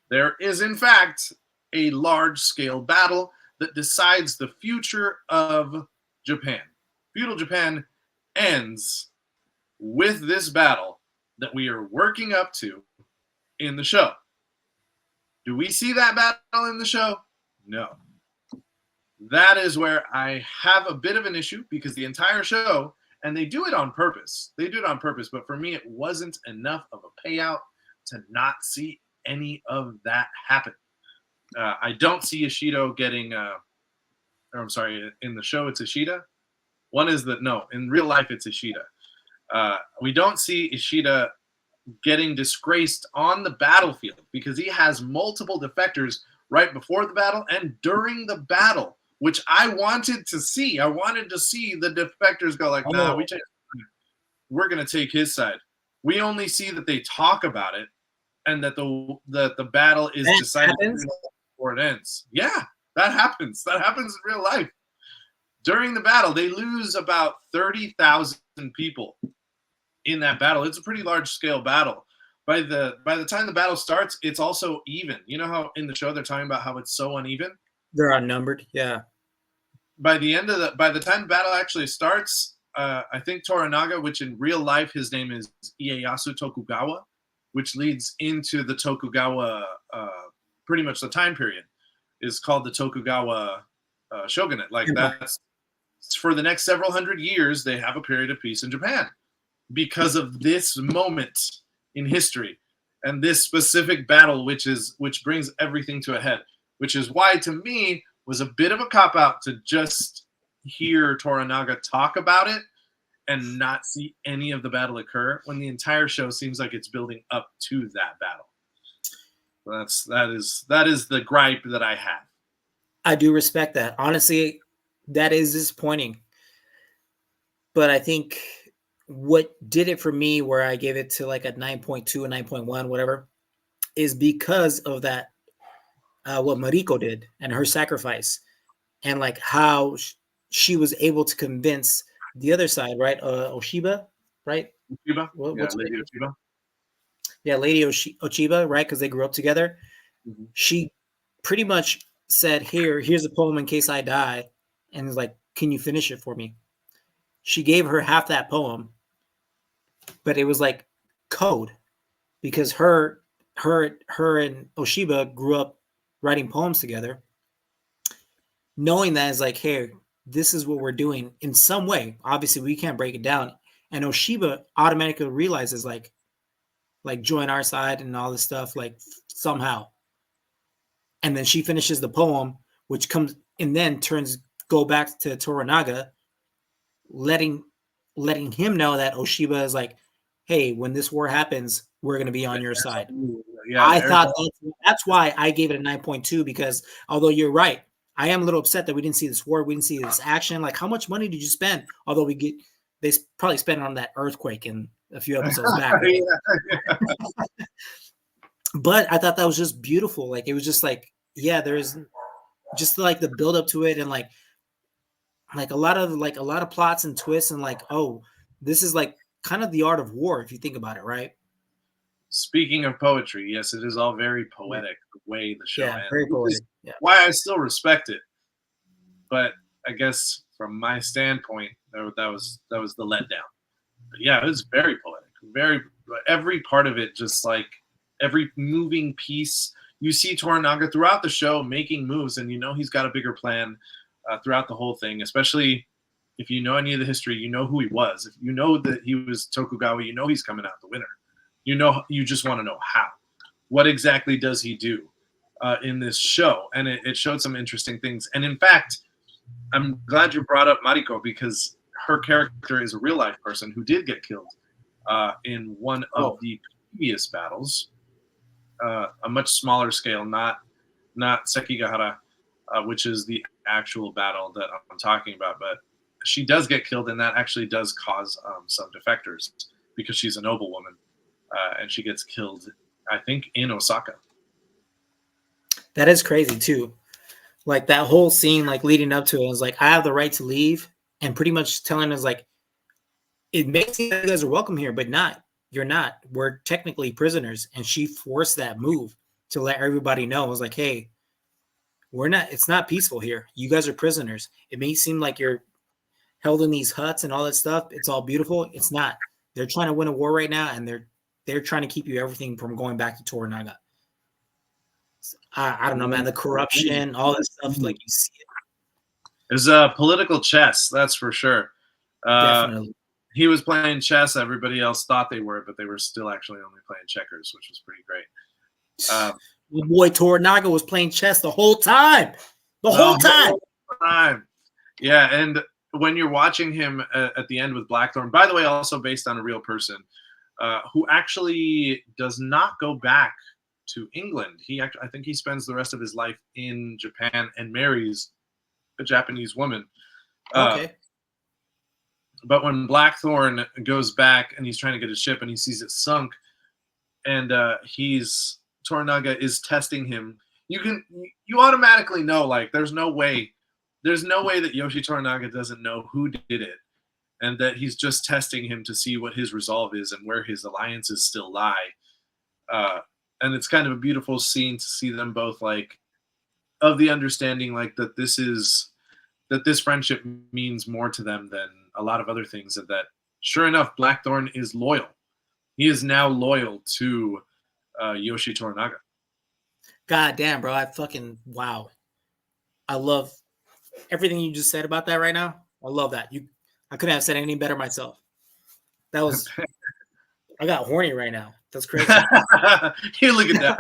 there is in fact a large-scale battle that decides the future of Japan. Feudal Japan ends with this battle that we are working up to in the show. Do we see that battle in the show? No. That is where I have a bit of an issue, because the entire show, and they do it on purpose. They do it on purpose, but for me, it wasn't enough of a payout to not see any of that happen. I don't see Ishido getting, I'm sorry, in the show it's Ishida. One is that, no, in real life it's Ishida. We don't see Ishida getting disgraced on the battlefield, because he has multiple defectors right before the battle and during the battle, which I wanted to see. I wanted to see the defectors go like, nah, we're going to take his side. We only see that they talk about it and that the battle is decided before it ends. Yeah, that happens. That happens in real life. During the battle, they lose about 30,000 people in that battle. It's a pretty large scale battle. By the time the battle starts, it's also even. You know how in the show they're talking about how it's so uneven? They're outnumbered, yeah. By the time the battle actually starts, I think Toranaga, which in real life his name is Ieyasu Tokugawa, which leads into the Tokugawa, pretty much the time period, is called the Tokugawa shogunate. Like that's for the next several hundred years, they have a period of peace in Japan because of this moment in history and this specific battle, which brings everything to a head. Which is why, to me, was a bit of a cop-out to just hear Toranaga talk about it and not see any of the battle occur, when the entire show seems like it's building up to that battle. So that is the gripe that I have. I do respect that. Honestly, that is disappointing. But I think what did it for me, where I gave it to like a 9.2, a 9.1, whatever, is because of that, what Mariko did and her sacrifice, and like how she was able to convince the other side, right? Oshiba, right? Oshiba? Lady Oshiba. Yeah, Lady Oshiba, right? Because they grew up together. Mm-hmm. She pretty much said, here's a poem in case I die. And was like, can you finish it for me? She gave her half that poem, but it was like code, because her and Oshiba grew up writing poems together, knowing that is like, hey, this is what we're doing in some way. Obviously, we can't break it down. And Oshiba automatically realizes like join our side and all this stuff, like somehow. And then she finishes the poem, which comes and then go back to Toranaga, letting him know that Oshiba is like, hey, when this war happens, we're going to be on your side. Yeah, I thought that's why I gave it a 9.2, because although you're right, I am a little upset that we didn't see this war, we didn't see this action. Like, how much money did you spend? Although they probably spent on that earthquake in a few episodes back. But I thought that was just beautiful. Like, it was just like, yeah, there's just like the build up to it, and like a lot of plots and twists, and like, oh, this is like kind of the art of war if you think about it, right? Speaking of poetry, yes, it is all very poetic, the way the show ends. Very poetic. Yeah. Why I still respect it, but I guess from my standpoint, that was the letdown. But yeah, it was very poetic. Every part of it, just like every moving piece. You see Toranaga throughout the show making moves, and you know he's got a bigger plan throughout the whole thing, especially if you know any of the history, you know who he was. If you know that he was Tokugawa, you know he's coming out the winner. You just want to know how. What exactly does he do in this show? And it showed some interesting things. And in fact, I'm glad you brought up Mariko, because her character is a real life person who did get killed in one of the previous battles, a much smaller scale, not Sekigahara, which is the actual battle that I'm talking about. But she does get killed, and that actually does cause some defectors because she's a noble woman, and she gets killed, I think, in Osaka. That is crazy too. Like that whole scene, like leading up to it, was like, I have the right to leave, and pretty much telling us like, it makes seem like you guys are welcome here, but not. You're not. We're technically prisoners, and she forced that move to let everybody know. It was like, hey, we're not. It's not peaceful here. You guys are prisoners. It may seem like you're held in these huts and all that stuff. It's all beautiful. It's not. They're trying to win a war right now, and they're trying to keep you everything from going back to Toranaga. I don't know, man. The corruption, all that stuff, like you see it. It's a political chess, that's for sure. Definitely. He was playing chess. Everybody else thought they were, but they were still actually only playing checkers, which was pretty great. Your boy Toranaga was playing chess the whole time. The whole time. Yeah, and when you're watching him at the end with Blackthorn, by the way, also based on a real person, who actually does not go back to England. I think he spends the rest of his life in Japan and marries a Japanese woman. Okay. But when Blackthorn goes back and he's trying to get his ship and he sees it sunk, and Toranaga is testing him, you automatically know, like, there's no way that Yoshi Toranaga doesn't know who did it, and that he's just testing him to see what his resolve is and where his alliances still lie. And it's kind of a beautiful scene to see them both, like, of the understanding, like, that this friendship means more to them than a lot of other things, and that sure enough, Blackthorn is loyal. He is now loyal to Yoshi Toranaga. God damn, bro. Wow. I love everything you just said about that right now. I love that. I couldn't have said any better myself. That was, I got horny right now. That's crazy. You look at that.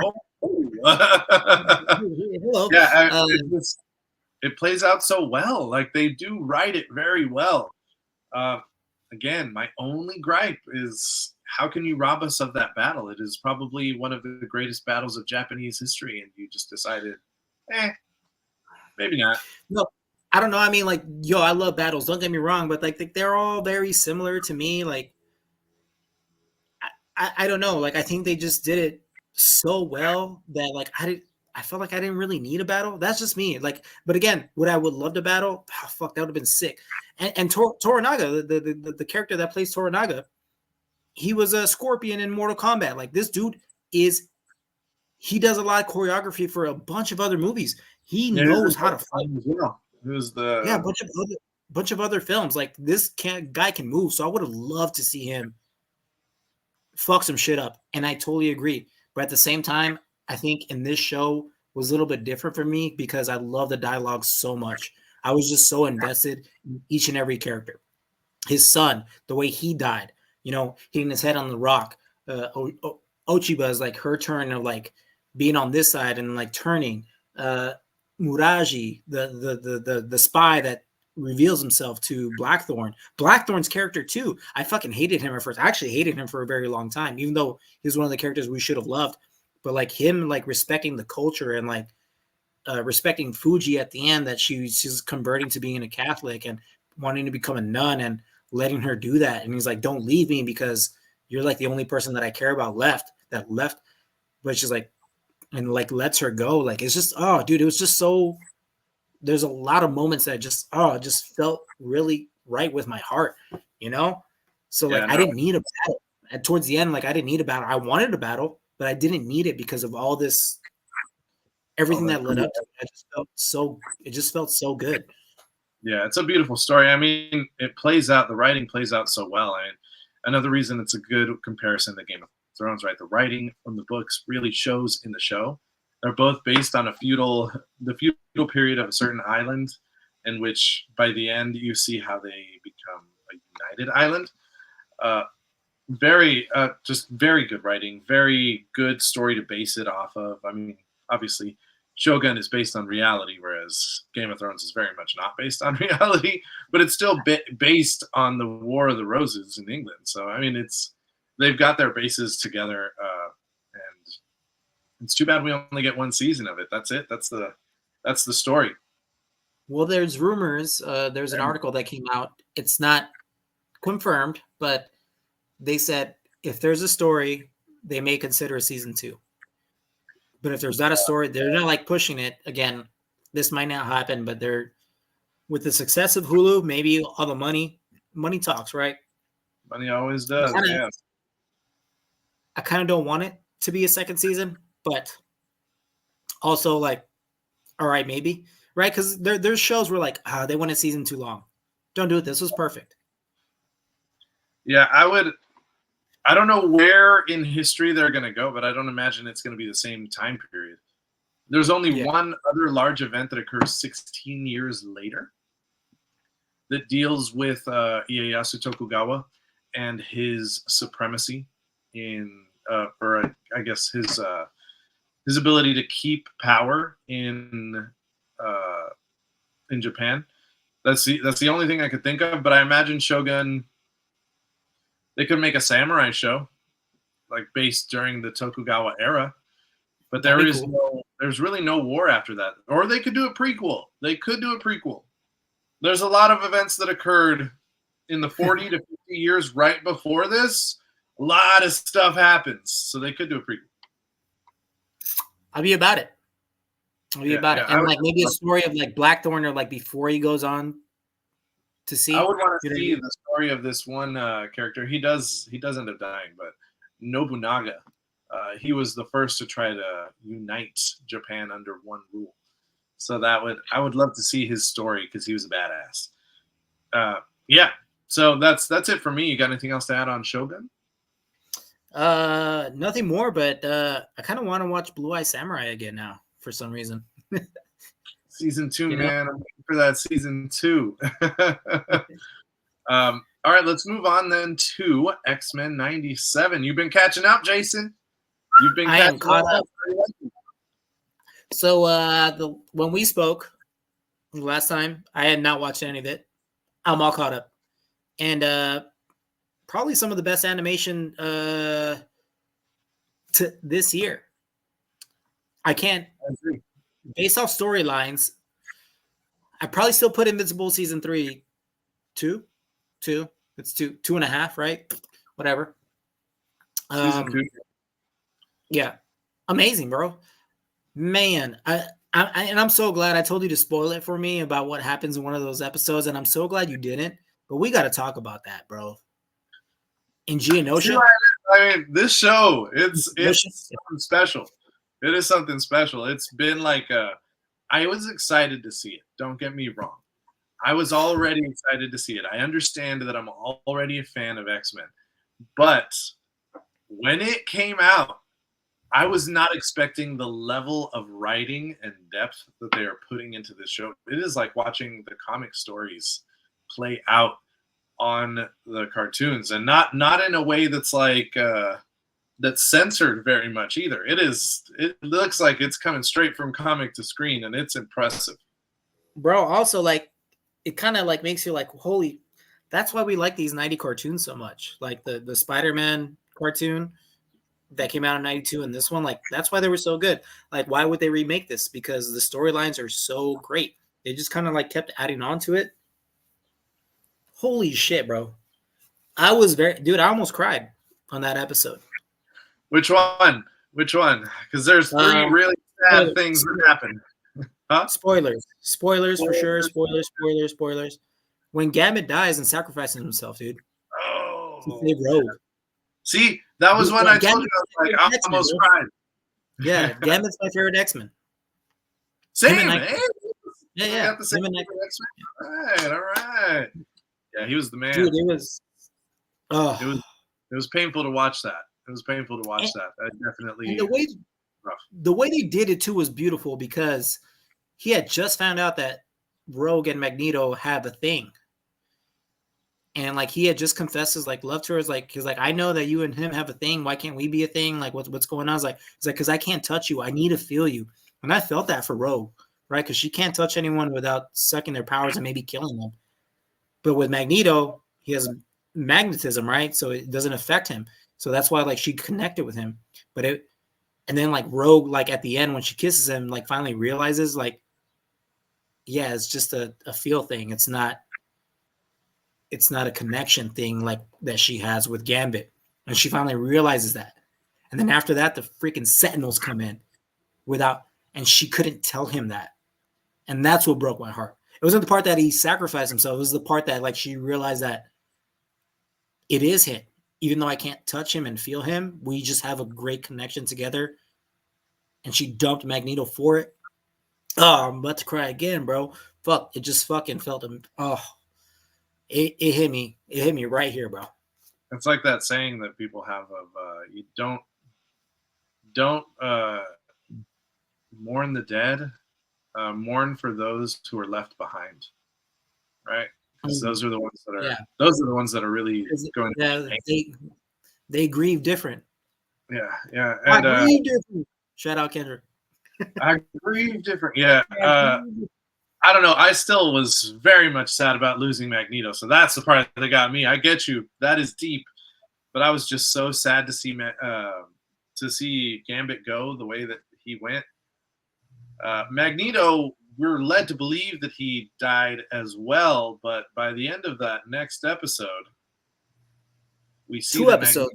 Hello. Yeah, it plays out so well. Like, they do write it very well. Again, my only gripe is, how can you rob us of that battle? It is probably one of the greatest battles of Japanese history, and you just decided, maybe not. No, I don't know. I mean, like, I love battles. Don't get me wrong, but like they're all very similar to me. Like, I don't know. Like, I think they just did it so well that, like, I felt like I didn't really need a battle. That's just me. Like, but again, would I would love to battle? Oh, fuck, that would have been sick. And Toranaga, the character that plays Toranaga, he was a Scorpion in Mortal Kombat. Like, this dude he does a lot of choreography for a bunch of other movies. He knows how to fight as well. A bunch of other films. Like, this guy can move. So I would have loved to see him fuck some shit up. And I totally agree. But at the same time, I think in this show was a little bit different for me because I love the dialogue so much. I was just so invested in each and every character. His son, the way he died, hitting his head on the rock. Ochiba is like her turn of like being on this side and like turning. Muraji, the spy that reveals himself to Blackthorn. Blackthorn's character too. I fucking hated him at first. I actually hated him for a very long time, even though he was one of the characters we should have loved. But like him, like respecting the culture and like respecting Fuji at the end, that she's converting to being a Catholic and wanting to become a nun and letting her do that. And he's like, don't leave me because you're like the only person that I care about left. But she's like, and like lets her go. Like, it's just, oh dude, it was just so, there's a lot of moments that just felt really right with my heart, So like, I didn't need a battle. And towards the end, like, I didn't need a battle. I wanted a battle, but I didn't need it because of all this, everything that led up to it. It just felt so good. Yeah, it's a beautiful story. I mean, the writing plays out so well. I mean, another reason it's a good comparison to Game of Thrones, right? The writing from the books really shows in the show. They're both based on the feudal period of a certain island, in which by the end you see how they become a united island. Just very good writing, very good story to base it off of. I mean, obviously, Shogun is based on reality, whereas Game of Thrones is very much not based on reality, but it's still based on the War of the Roses in England. So I mean, they've got their bases together, and it's too bad we only get one season of it. That's it. That's the story. Well, there's rumors. There's an article that came out. It's not confirmed, but they said if there's a story, they may consider a season 2. But if there's not a story, they're not like pushing it. Again, this might not happen, but they're with the success of Hulu, maybe all the money talks, right? Money always does. I kind of don't want it to be a second season, but also like, all right, maybe, right? Because there's shows where like, they went a season too long. Don't do it. This was perfect. Yeah, I don't know where in history they're going to go, but I don't imagine it's going to be the same time period. There's only one other large event that occurs 16 years later that deals with Ieyasu Tokugawa and his supremacy in, or I guess his ability to keep power in Japan. That's the only thing I could think of. But I imagine Shogun. They could make a samurai show, like based during the Tokugawa era, but there's really no war after that. Or they could do a prequel. There's a lot of events that occurred in the 40 to 50 years right before this. A lot of stuff happens, so they could do a prequel. I'll be about it. And like maybe a story of like Blackthorn or like before he goes on to see. I would want to see the story of this one character. He does end up dying, but Nobunaga, he was the first to try to unite Japan under one rule. So I would love to see his story because he was a badass. Yeah. So that's it for me. You got anything else to add on Shogun? Nothing more, but I kind of want to watch Blue Eye Samurai again now for some reason. Season 2, man. I'm waiting for that season 2. All right, let's move on then to Xmen 97. You've been catching up, Jason. You've been catching up. So when we spoke last time, I had not watched any of it. I'm all caught up. And probably some of the best animation to this year. I agree. Based off storylines, I probably still put Invincible season 3 2. It's 2.5, right? Whatever. Season 2. Yeah, amazing, bro. Man, I'm so glad I told you to spoil it for me about what happens in one of those episodes, and I'm so glad you didn't. But we got to talk about that, bro. In Geonosia. I mean, this show, it's something special. It is something special. It's been like I was excited to see it. Don't get me wrong. I was already excited to see it. I understand that I'm already a fan of X-Men. But when it came out, I was not expecting the level of writing and depth that they are putting into this show. It is like watching the comic stories play out on the cartoons, and not in a way that's like that's censored very much either. It looks like it's coming straight from comic to screen, and it's impressive. Bro, also like it kind of like makes you like, holy, that's why we like these 90 cartoons so much. Like the Spider-Man cartoon that came out in 92 and this one, like that's why they were so good. Like why would they remake this? Because the storylines are so great. They just kind of like kept adding on to it. Holy shit, bro. I almost cried on that episode. Which one? Because there's 3 really sad things that happen. Huh? Spoilers for sure. Spoilers. When Gambit dies and sacrifices himself, dude. Oh. To save Rogue. See, that was when I told you I almost cried. Yeah, Gambit's my favorite X-Men. Same, man. Yeah. Got the same X-Men. All right. Yeah, he was the man. Dude, it was painful to watch that. That definitely. And the way they did it too was beautiful because he had just found out that Rogue and Magneto have a thing. And like he had just confessed his like love to her. He's like, I know that you and him have a thing. Why can't we be a thing? Like what's going on? He's like, because I can't touch you. I need to feel you. And I felt that for Rogue, right? Because she can't touch anyone without sucking their powers and maybe killing them. But with Magneto, he has magnetism, right? So it doesn't affect him. So that's why like she connected with him. And then like Rogue, like at the end when she kisses him, like finally realizes like, yeah, it's just a feel thing. It's not a connection thing like that she has with Gambit. And she finally realizes that. And then after that, the freaking Sentinels come in and she couldn't tell him that. And that's what broke my heart. It wasn't the part that he sacrificed himself. It was the part that like she realized that it is him. Even though I can't touch him and feel him, we just have a great connection together. And she dumped Magneto for it. Oh, I'm about to cry again, bro. Fuck, it just fucking felt him. Oh, it hit me. It hit me right here, bro. It's like that saying that people have of you don't mourn the dead, mourn for those who are left behind, right? Because those are the ones that are really going to be they grieve different. Yeah. And I grieve different. Shout out Kendrick. I grieve different. Yeah. I don't know. I still was very much sad about losing Magneto. So that's the part that got me. I get you. That is deep. But I was just so sad to see Gambit go the way that he went. Magneto, we're led to believe that he died as well. But by the end of that next episode, we see 2 episodes.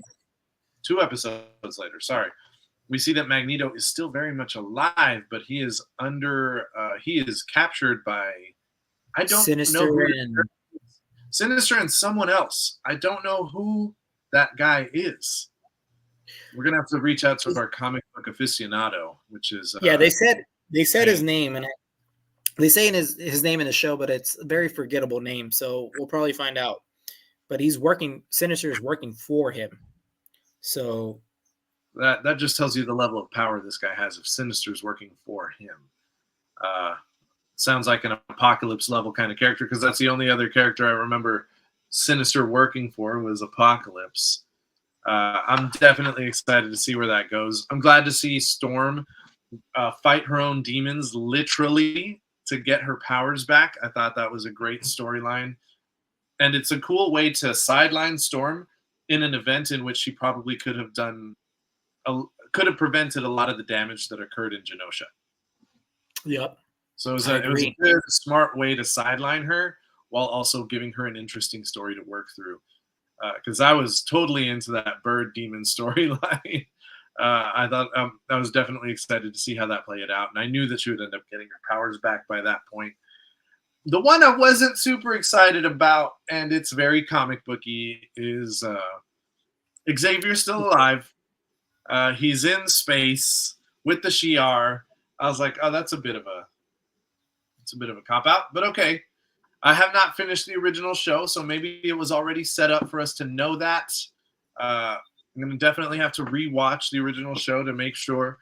2 episodes later. Sorry. We see that Magneto is still very much alive, but he is he is captured by, I don't Sinister know Sinister and someone else. I don't know who that guy is. We're gonna have to reach out to our comic book aficionado, which is they said his name, and they say in his name in the show, but it's a very forgettable name, so we'll probably find out. But Sinister is working for him, so. That just tells you the level of power this guy has if Sinister's working for him. Sounds like an Apocalypse level kind of character, because that's the only other character I remember Sinister working for was Apocalypse. I'm definitely excited to see where that goes. I'm glad to see Storm fight her own demons literally to get her powers back. I thought that was a great storyline. And it's a cool way to sideline Storm in an event in which she probably could have prevented a lot of the damage that occurred in Genosha. Yep. So it was a good, smart way to sideline her while also giving her an interesting story to work through. Because I was totally into that bird demon storyline. I thought I was definitely excited to see how that played out. And I knew that she would end up getting her powers back by that point. The one I wasn't super excited about, and it's very comic booky, is Xavier's still alive. He's in space with the Shi'ar. I was like, oh, that's a bit of a cop out, but okay. I have not finished the original show, so maybe it was already set up for us to know that. I'm gonna definitely have to rewatch the original show to make sure.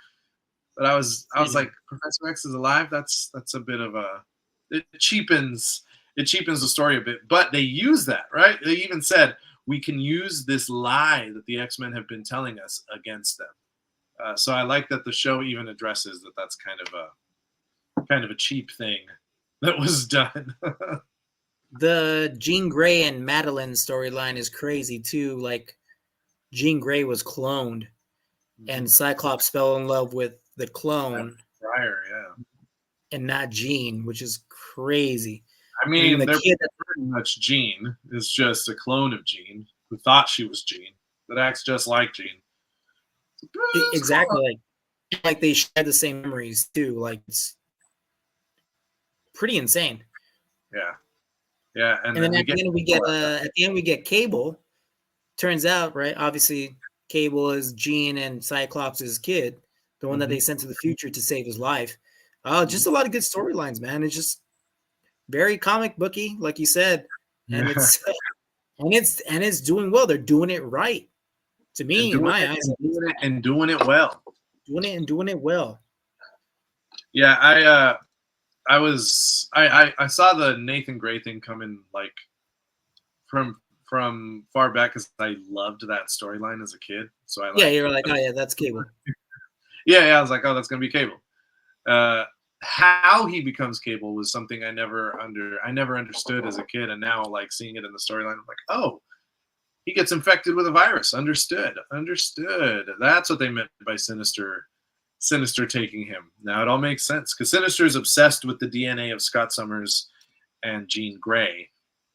But I was like, Professor X is alive. That's a bit of it cheapens the story a bit. But they use that, right? They even said, we can use this lie that the X-Men have been telling us against them. So I like that the show even addresses that that's kind of a cheap thing that was done. The Jean Grey and Madeline storyline is crazy too. Like Jean Grey was cloned, and Cyclops fell in love with the clone. Friar, yeah. And not Jean, which is crazy. I mean, they're pretty much Jean is just a clone of Jean who thought she was Jean that acts just like Jean. Exactly. Like they share the same memories too. Like it's pretty insane. Yeah. And then at the end we get Cable. Turns out, right? Obviously, Cable is Jean and Cyclops' kid, the one that they sent to the future to save his life. Just a lot of good storylines, man. It's just very comic booky, like you said, and it's doing well. They're doing it right, to me, in my eyes, and doing it well. Doing it well. Yeah, I saw the Nathan Gray thing coming like from far back because I loved that storyline as a kid. So you were like, oh yeah, that's Cable. Yeah, I was like, oh, that's gonna be Cable. How he becomes Cable was something I never understood as a kid, and now like seeing it in the storyline, I'm like, oh, he gets infected with a virus. Understood. That's what they meant by Sinister taking him. Now it all makes sense because Sinister is obsessed with the DNA of Scott Summers and Jean Grey,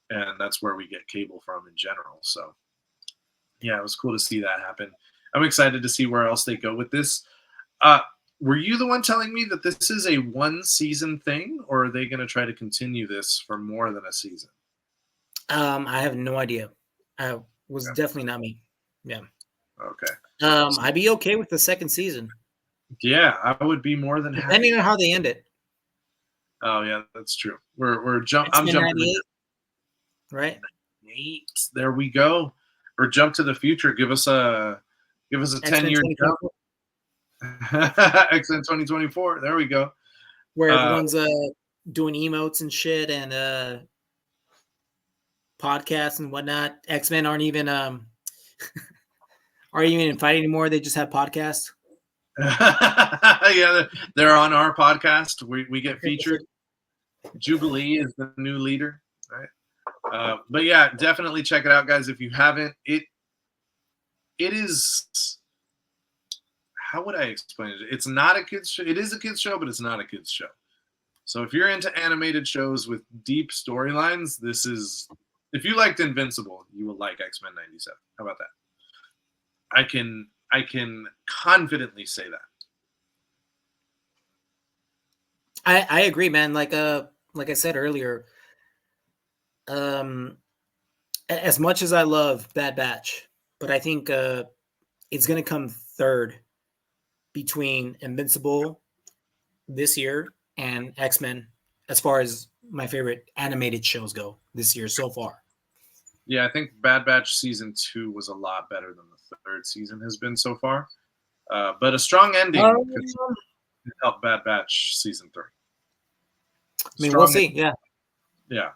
and that's where we get Cable from in general. So yeah, it was cool to see that happen. I'm excited to see where else they go with this. Were you the one telling me that this is a 1-season thing, or are they going to try to continue this for more than a season? I have no idea. Was definitely not me. Yeah. Okay. I'd be okay with the second season. Yeah, I would be more than happy. Depending on how they end it. Oh yeah, that's true. I'm jumping. Right. 8. There we go. Or jump to the future. Give us a 10-year jump. Xmen 2024. There we go. Where everyone's doing emotes and shit and podcasts and whatnot. X-Men aren't even invited anymore. They just have podcasts. Yeah, they're on our podcast. We get featured. Jubilee is the new leader, right? But yeah, definitely check it out, guys. If you haven't, it is. How would I explain it? It's not a kids show. It is a kids show, but it's not a kids show. So if you're into animated shows with deep storylines, this is. If you liked Invincible, you will like X-Men 97. How about that? I can confidently say that. I agree, man. Like I said earlier, as much as I love Bad Batch, but I think it's gonna come third between Invincible this year and X-Men as far as my favorite animated shows go this year so far. Yeah, I think Bad Batch season 2 was a lot better than the third season has been so far. But a strong ending could help Bad Batch season 3. I mean, we'll see. Yeah. Yeah.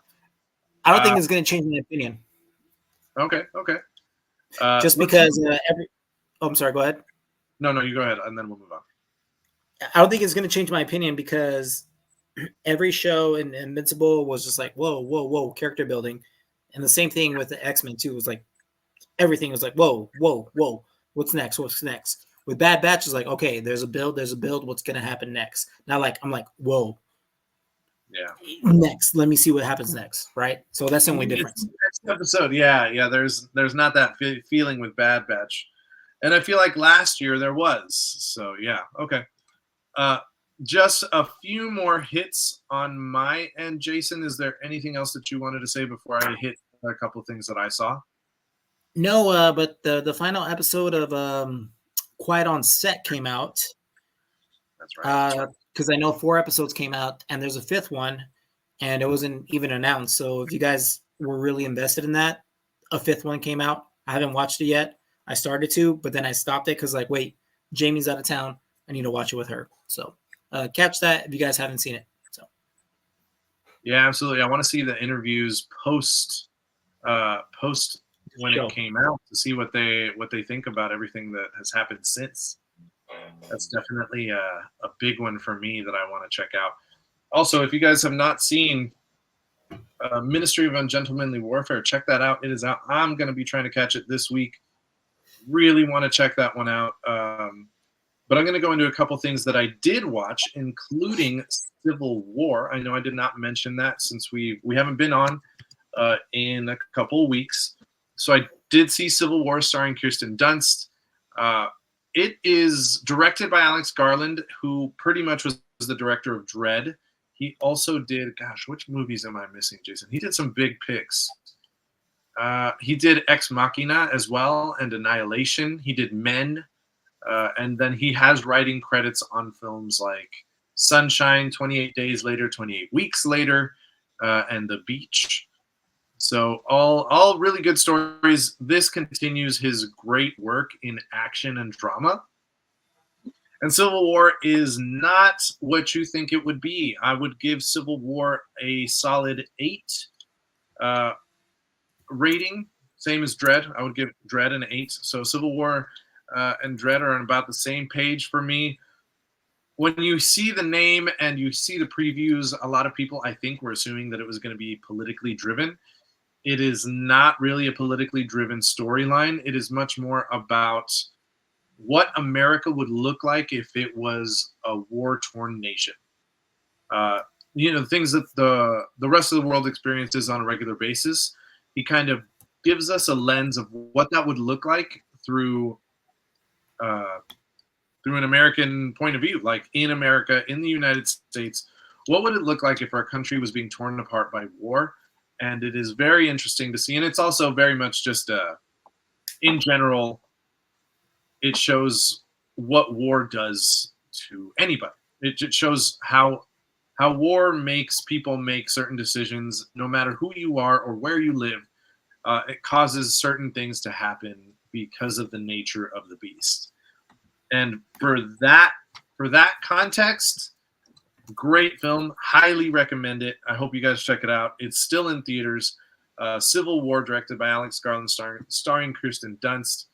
I don't think it's going to change my opinion. Okay. Just because I'm sorry, go ahead. No, you go ahead, and then we'll move on. I don't think it's going to change my opinion because every show in Invincible was just like, whoa, character building. And the same thing with the X-Men too. Was like everything was like, whoa. What's next? With Bad Batch is like, okay, there's a build. What's going to happen next? Now, I'm like, whoa. Yeah. Next, let me see what happens next, right? So that's the only difference. Next episode, yeah. There's not that feeling with Bad Batch. And I feel like last year there was. So, yeah. Okay. Just a few more hits on my end. Jason, is there anything else that you wanted to say before I hit a couple of things that I saw? No, but the final episode of Quiet on Set came out. That's right. Because I know 4 episodes came out, and there's a 5th one, and it wasn't even announced. So if you guys were really invested in that, a 5th one came out. I haven't watched it yet. I started to, but then I stopped it because wait, Jamie's out of town. I need to watch it with her. So catch that if you guys haven't seen it. So yeah, absolutely. I want to see the interviews post when it came out to see what they think about everything that has happened since. That's definitely a big one for me that I want to check out. Also, if you guys have not seen Ministry of Ungentlemanly Warfare, check that out. It is out. I'm going to be trying to catch it this week. Really want to check that one out. But I'm going to go into a couple things that I did watch, including Civil War. I know I did not mention that since we haven't been on in a couple of weeks. So I did see Civil War starring Kirsten Dunst. It is directed by Alex Garland, who pretty much was the director of Dredd. He also did, which movies am I missing, Jason? He did some big picks. He did Ex Machina as well and Annihilation. He did Men. And then he has writing credits on films like Sunshine, 28 Days Later, 28 Weeks Later, and The Beach. So all really good stories. This continues his great work in action and drama. And Civil War is not what you think it would be. I would give Civil War a solid 8 rating, same as Dredd. I would give Dredd an 8. So Civil War and Dredd are on about the same page for me. when you see the name and you see the previews, a lot of people, I think, were assuming that it was going to be politically driven. It is not really a politically driven storyline. It is much more about what America would look like if it was a war-torn nation. Things that the rest of the world experiences on a regular basis. He kind of gives us a lens of what that would look like through an American point of view, like in America, in the United States. What would it look like if our country was being torn apart by war? And it is very interesting to see. And it's also very much just, in general, it shows what war does to anybody. It shows how war makes people make certain decisions, no matter who you are or where you live. It causes certain things to happen because of the nature of the beast. And for that context, great film. Highly recommend it. I hope you guys check it out. It's still in theaters. Civil War, directed by Alex Garland, starring Kirsten Dunst.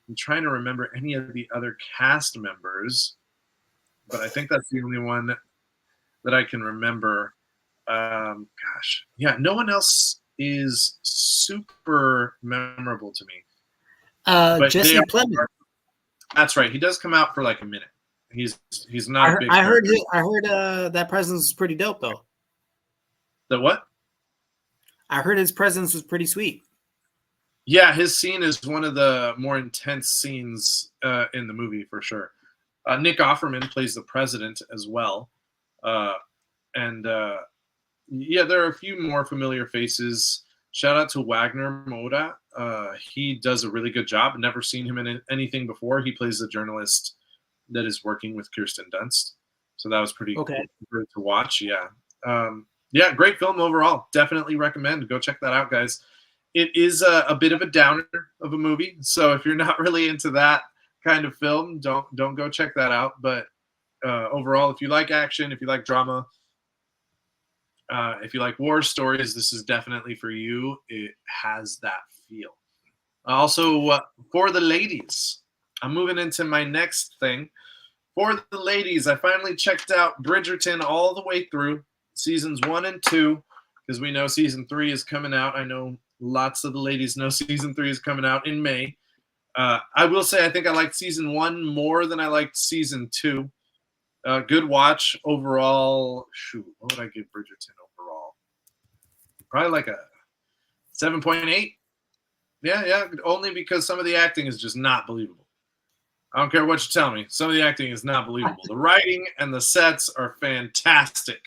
I'm trying to remember any of the other cast members, but I think that's the only one that I can remember. No one else is super memorable to me. Jesse Plemons. That's right. He does come out for like a minute. He's not a big. I heard that presence was pretty dope though. The what? I heard his presence was pretty sweet. Yeah, his scene is one of the more intense scenes in the movie for sure. Nick Offerman plays the president as well. There are a few more familiar faces. Shout out to Wagner Moda. He does a really good job. Never seen him in anything before. He plays the journalist that is working with Kirsten Dunst. So that was pretty cool to watch. Yeah. Great film overall. Definitely recommend. Go check that out, guys. It is a bit of a downer of a movie. So if you're not really into that kind of film, don't go check that out. But overall, if you like action, if you like drama, if you like war stories, this is definitely for you. It has that feel. Also, for the ladies, I'm moving into my next thing. For the ladies, I finally checked out Bridgerton all the way through, seasons 1 and 2, because we know season 3 is coming out. I know lots of the ladies know season 3 is coming out in May. I will say I think I liked season 1 more than I liked season 2. Good watch overall. Shoot, what would I give Bridgerton overall? Probably like a 7.8. Yeah, only because some of the acting is just not believable. I don't care what you tell me. Some of the acting is not believable. The writing and the sets are fantastic.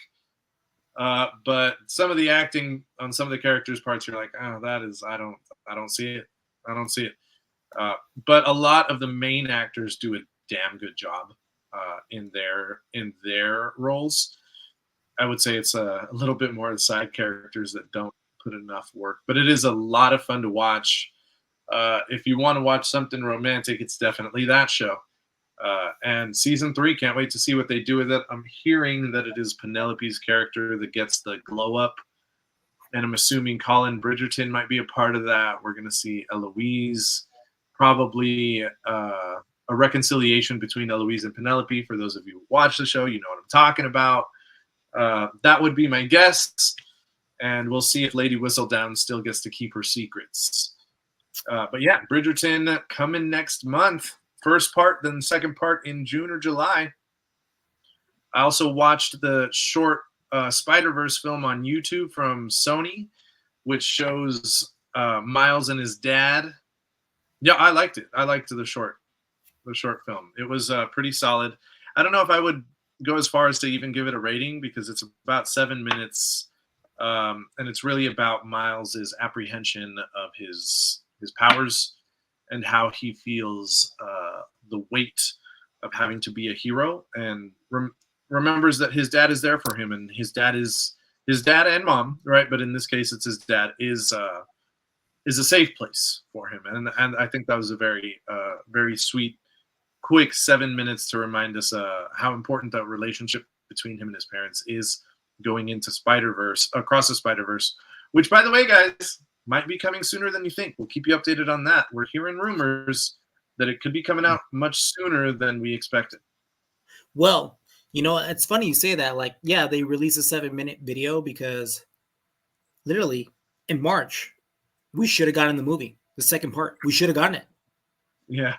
But some of the acting on some of the characters' parts, you're like, oh, I don't see it. I don't see it. But a lot of the main actors do a damn good job in their roles. I would say it's a little bit more the side characters that don't put enough work. But it is a lot of fun to watch. If you want to watch something romantic, it's definitely that show. And season 3, can't wait to see what they do with it. I'm hearing that it is Penelope's character that gets the glow up. And I'm assuming Colin Bridgerton might be a part of that. We're going to see Eloise, probably a reconciliation between Eloise and Penelope. For those of you who watch the show, you know what I'm talking about. That would be my guess. And we'll see if Lady Whistledown still gets to keep her secrets. But yeah, Bridgerton coming next month. First part, then the second part in June or July. I also watched the short Spider-Verse film on YouTube from Sony, which shows Miles and his dad. Yeah, I liked it. I liked the short film. It was pretty solid. I don't know if I would go as far as to even give it a rating because it's about 7 minutes, and it's really about Miles's apprehension of his powers and how he feels the weight of having to be a hero, and remembers that his dad is there for him, and his dad and mom, right? But in this case, it's his dad is a safe place for him, and I think that was a very very sweet, quick 7 minutes to remind us how important that relationship between him and his parents is going into Across the Spider-Verse, which, by the way, guys, might be coming sooner than you think. We'll keep you updated on that. We're hearing rumors that it could be coming out much sooner than we expected. Well, it's funny you say that. Like, yeah, they released a 7-minute video because literally in March, we should have gotten the movie, the second part. We should have gotten it. Yeah.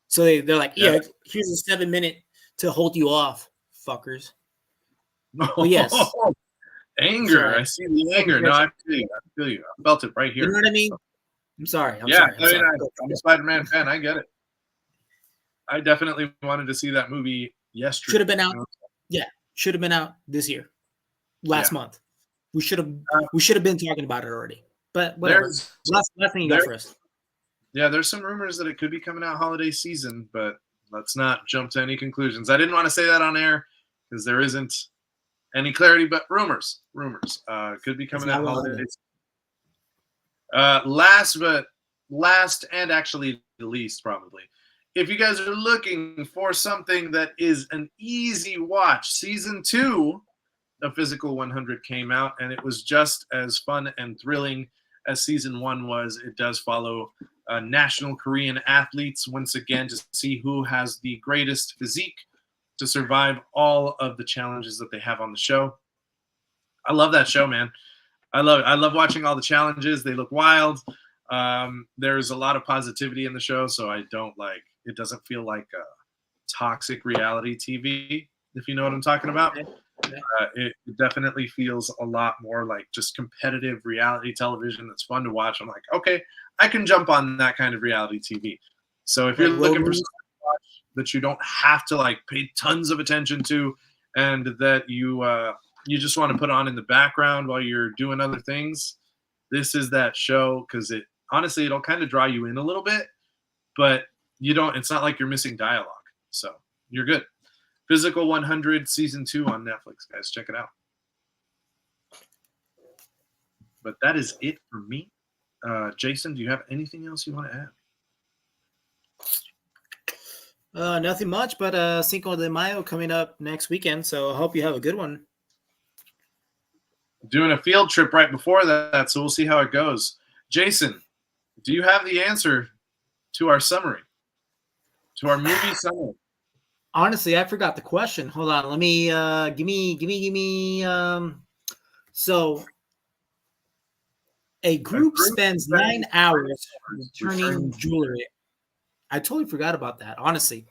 So they're like, yeah, here's a 7-minute to hold you off, fuckers. But yes. Anger. Sorry. I see the anger. No, I feel you. I felt it right here. You know what I mean? I'm sorry. I'm I'm a Spider-Man fan. I get it. I definitely wanted to see that movie yesterday. Should have been out. Yeah, should have been out this year, last month. We should have been talking about it already. But whatever. Last thing you got for us. Yeah, there's some rumors that it could be coming out holiday season, but let's not jump to any conclusions. I didn't want to say that on air because there isn't any clarity, but rumors could be coming out holiday season. Last and actually the least, probably. If you guys are looking for something that is an easy watch, season 2 of Physical 100 came out, and it was just as fun and thrilling as season 1 was. It does follow national Korean athletes once again to see who has the greatest physique to survive all of the challenges that they have on the show. I love that show, man. I love it. I love watching all the challenges. They look wild. There's a lot of positivity in the show, so it doesn't feel like toxic reality TV, if you know what I'm talking about. It definitely feels a lot more like just competitive reality television that's fun to watch. I'm like, okay, I can jump on that kind of reality TV. So if you're looking for something to watch that you don't have to like pay tons of attention to, and that you just want to put on in the background while you're doing other things, this is that show, because it'll kind of draw you in a little bit, but it's not like you're missing dialogue. So you're good. Physical 100 season 2 on Netflix, guys. Check it out. But that is it for me. Jason, do you have anything else you want to add? Nothing much, but Cinco de Mayo coming up next weekend, so I hope you have a good one. Doing a field trip right before that, so we'll see how it goes. Jason, do you have the answer to our summary? To our movie summary? Honestly, I forgot the question. Hold on. Let me give me. So a group spends 9 hours returning jewelry. I totally forgot about that, honestly.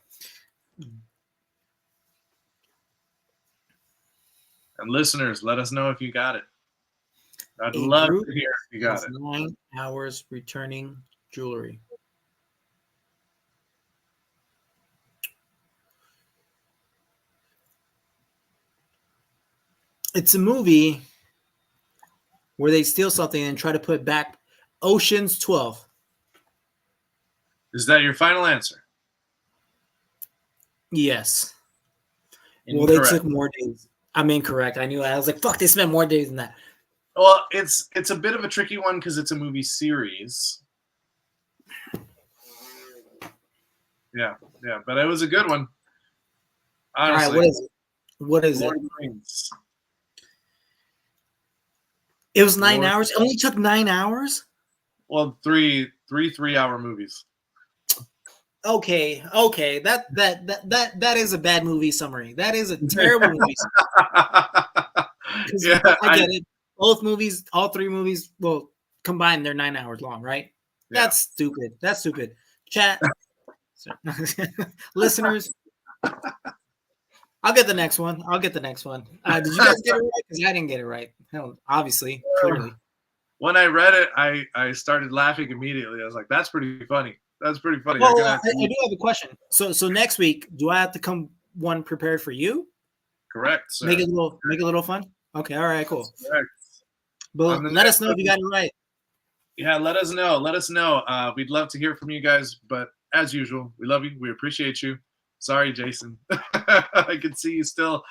And listeners, let us know if you got it. I'd love to hear if you got it. 9 hours returning jewelry. It's a movie where they steal something and try to put it back. Ocean's 12. Is that your final answer? Yes. Incorrect. Well, they took more days. I'm incorrect. I knew that. I was like, fuck, they spent more days than that. Well, it's a bit of a tricky one because it's a movie series. Yeah, but it was a good one. Honestly. All right, what is it? It was 9 hours. It only took 9 hours? Well, three 3-hour movies. Okay. That is a bad movie summary. That is a terrible movie summary. I get it. Both movies, all 3 movies, well, combined, they're 9 hours long, right? Yeah. That's stupid. Chat. Listeners. I'll get the next one. Did you guys get it right? Because I didn't get it right. Hell, obviously, clearly. When I read it, I started laughing immediately. I was like, "That's pretty funny. That's pretty funny." Well, I do have a question. So next week, do I have to come one prepared for you? Correct. Sir. Make it a little fun. Okay. All right. Cool. Correct. But let us know if you got it right. Yeah, let us know. We'd love to hear from you guys. But as usual, we love you. We appreciate you. Sorry, Jason. I can see you still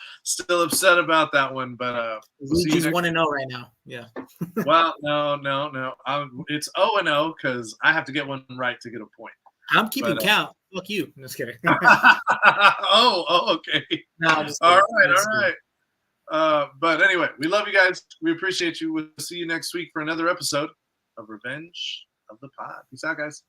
upset about that one, but he's 1-0 right now. Yeah. Well, no. It's 0-0 because I have to get one right to get a point. I'm keeping count. Fuck you. I'm just kidding. Okay. No, I'm just kidding. All right. But anyway, we love you guys. We appreciate you. We'll see you next week for another episode of Revenge of the Pod. Peace out, guys.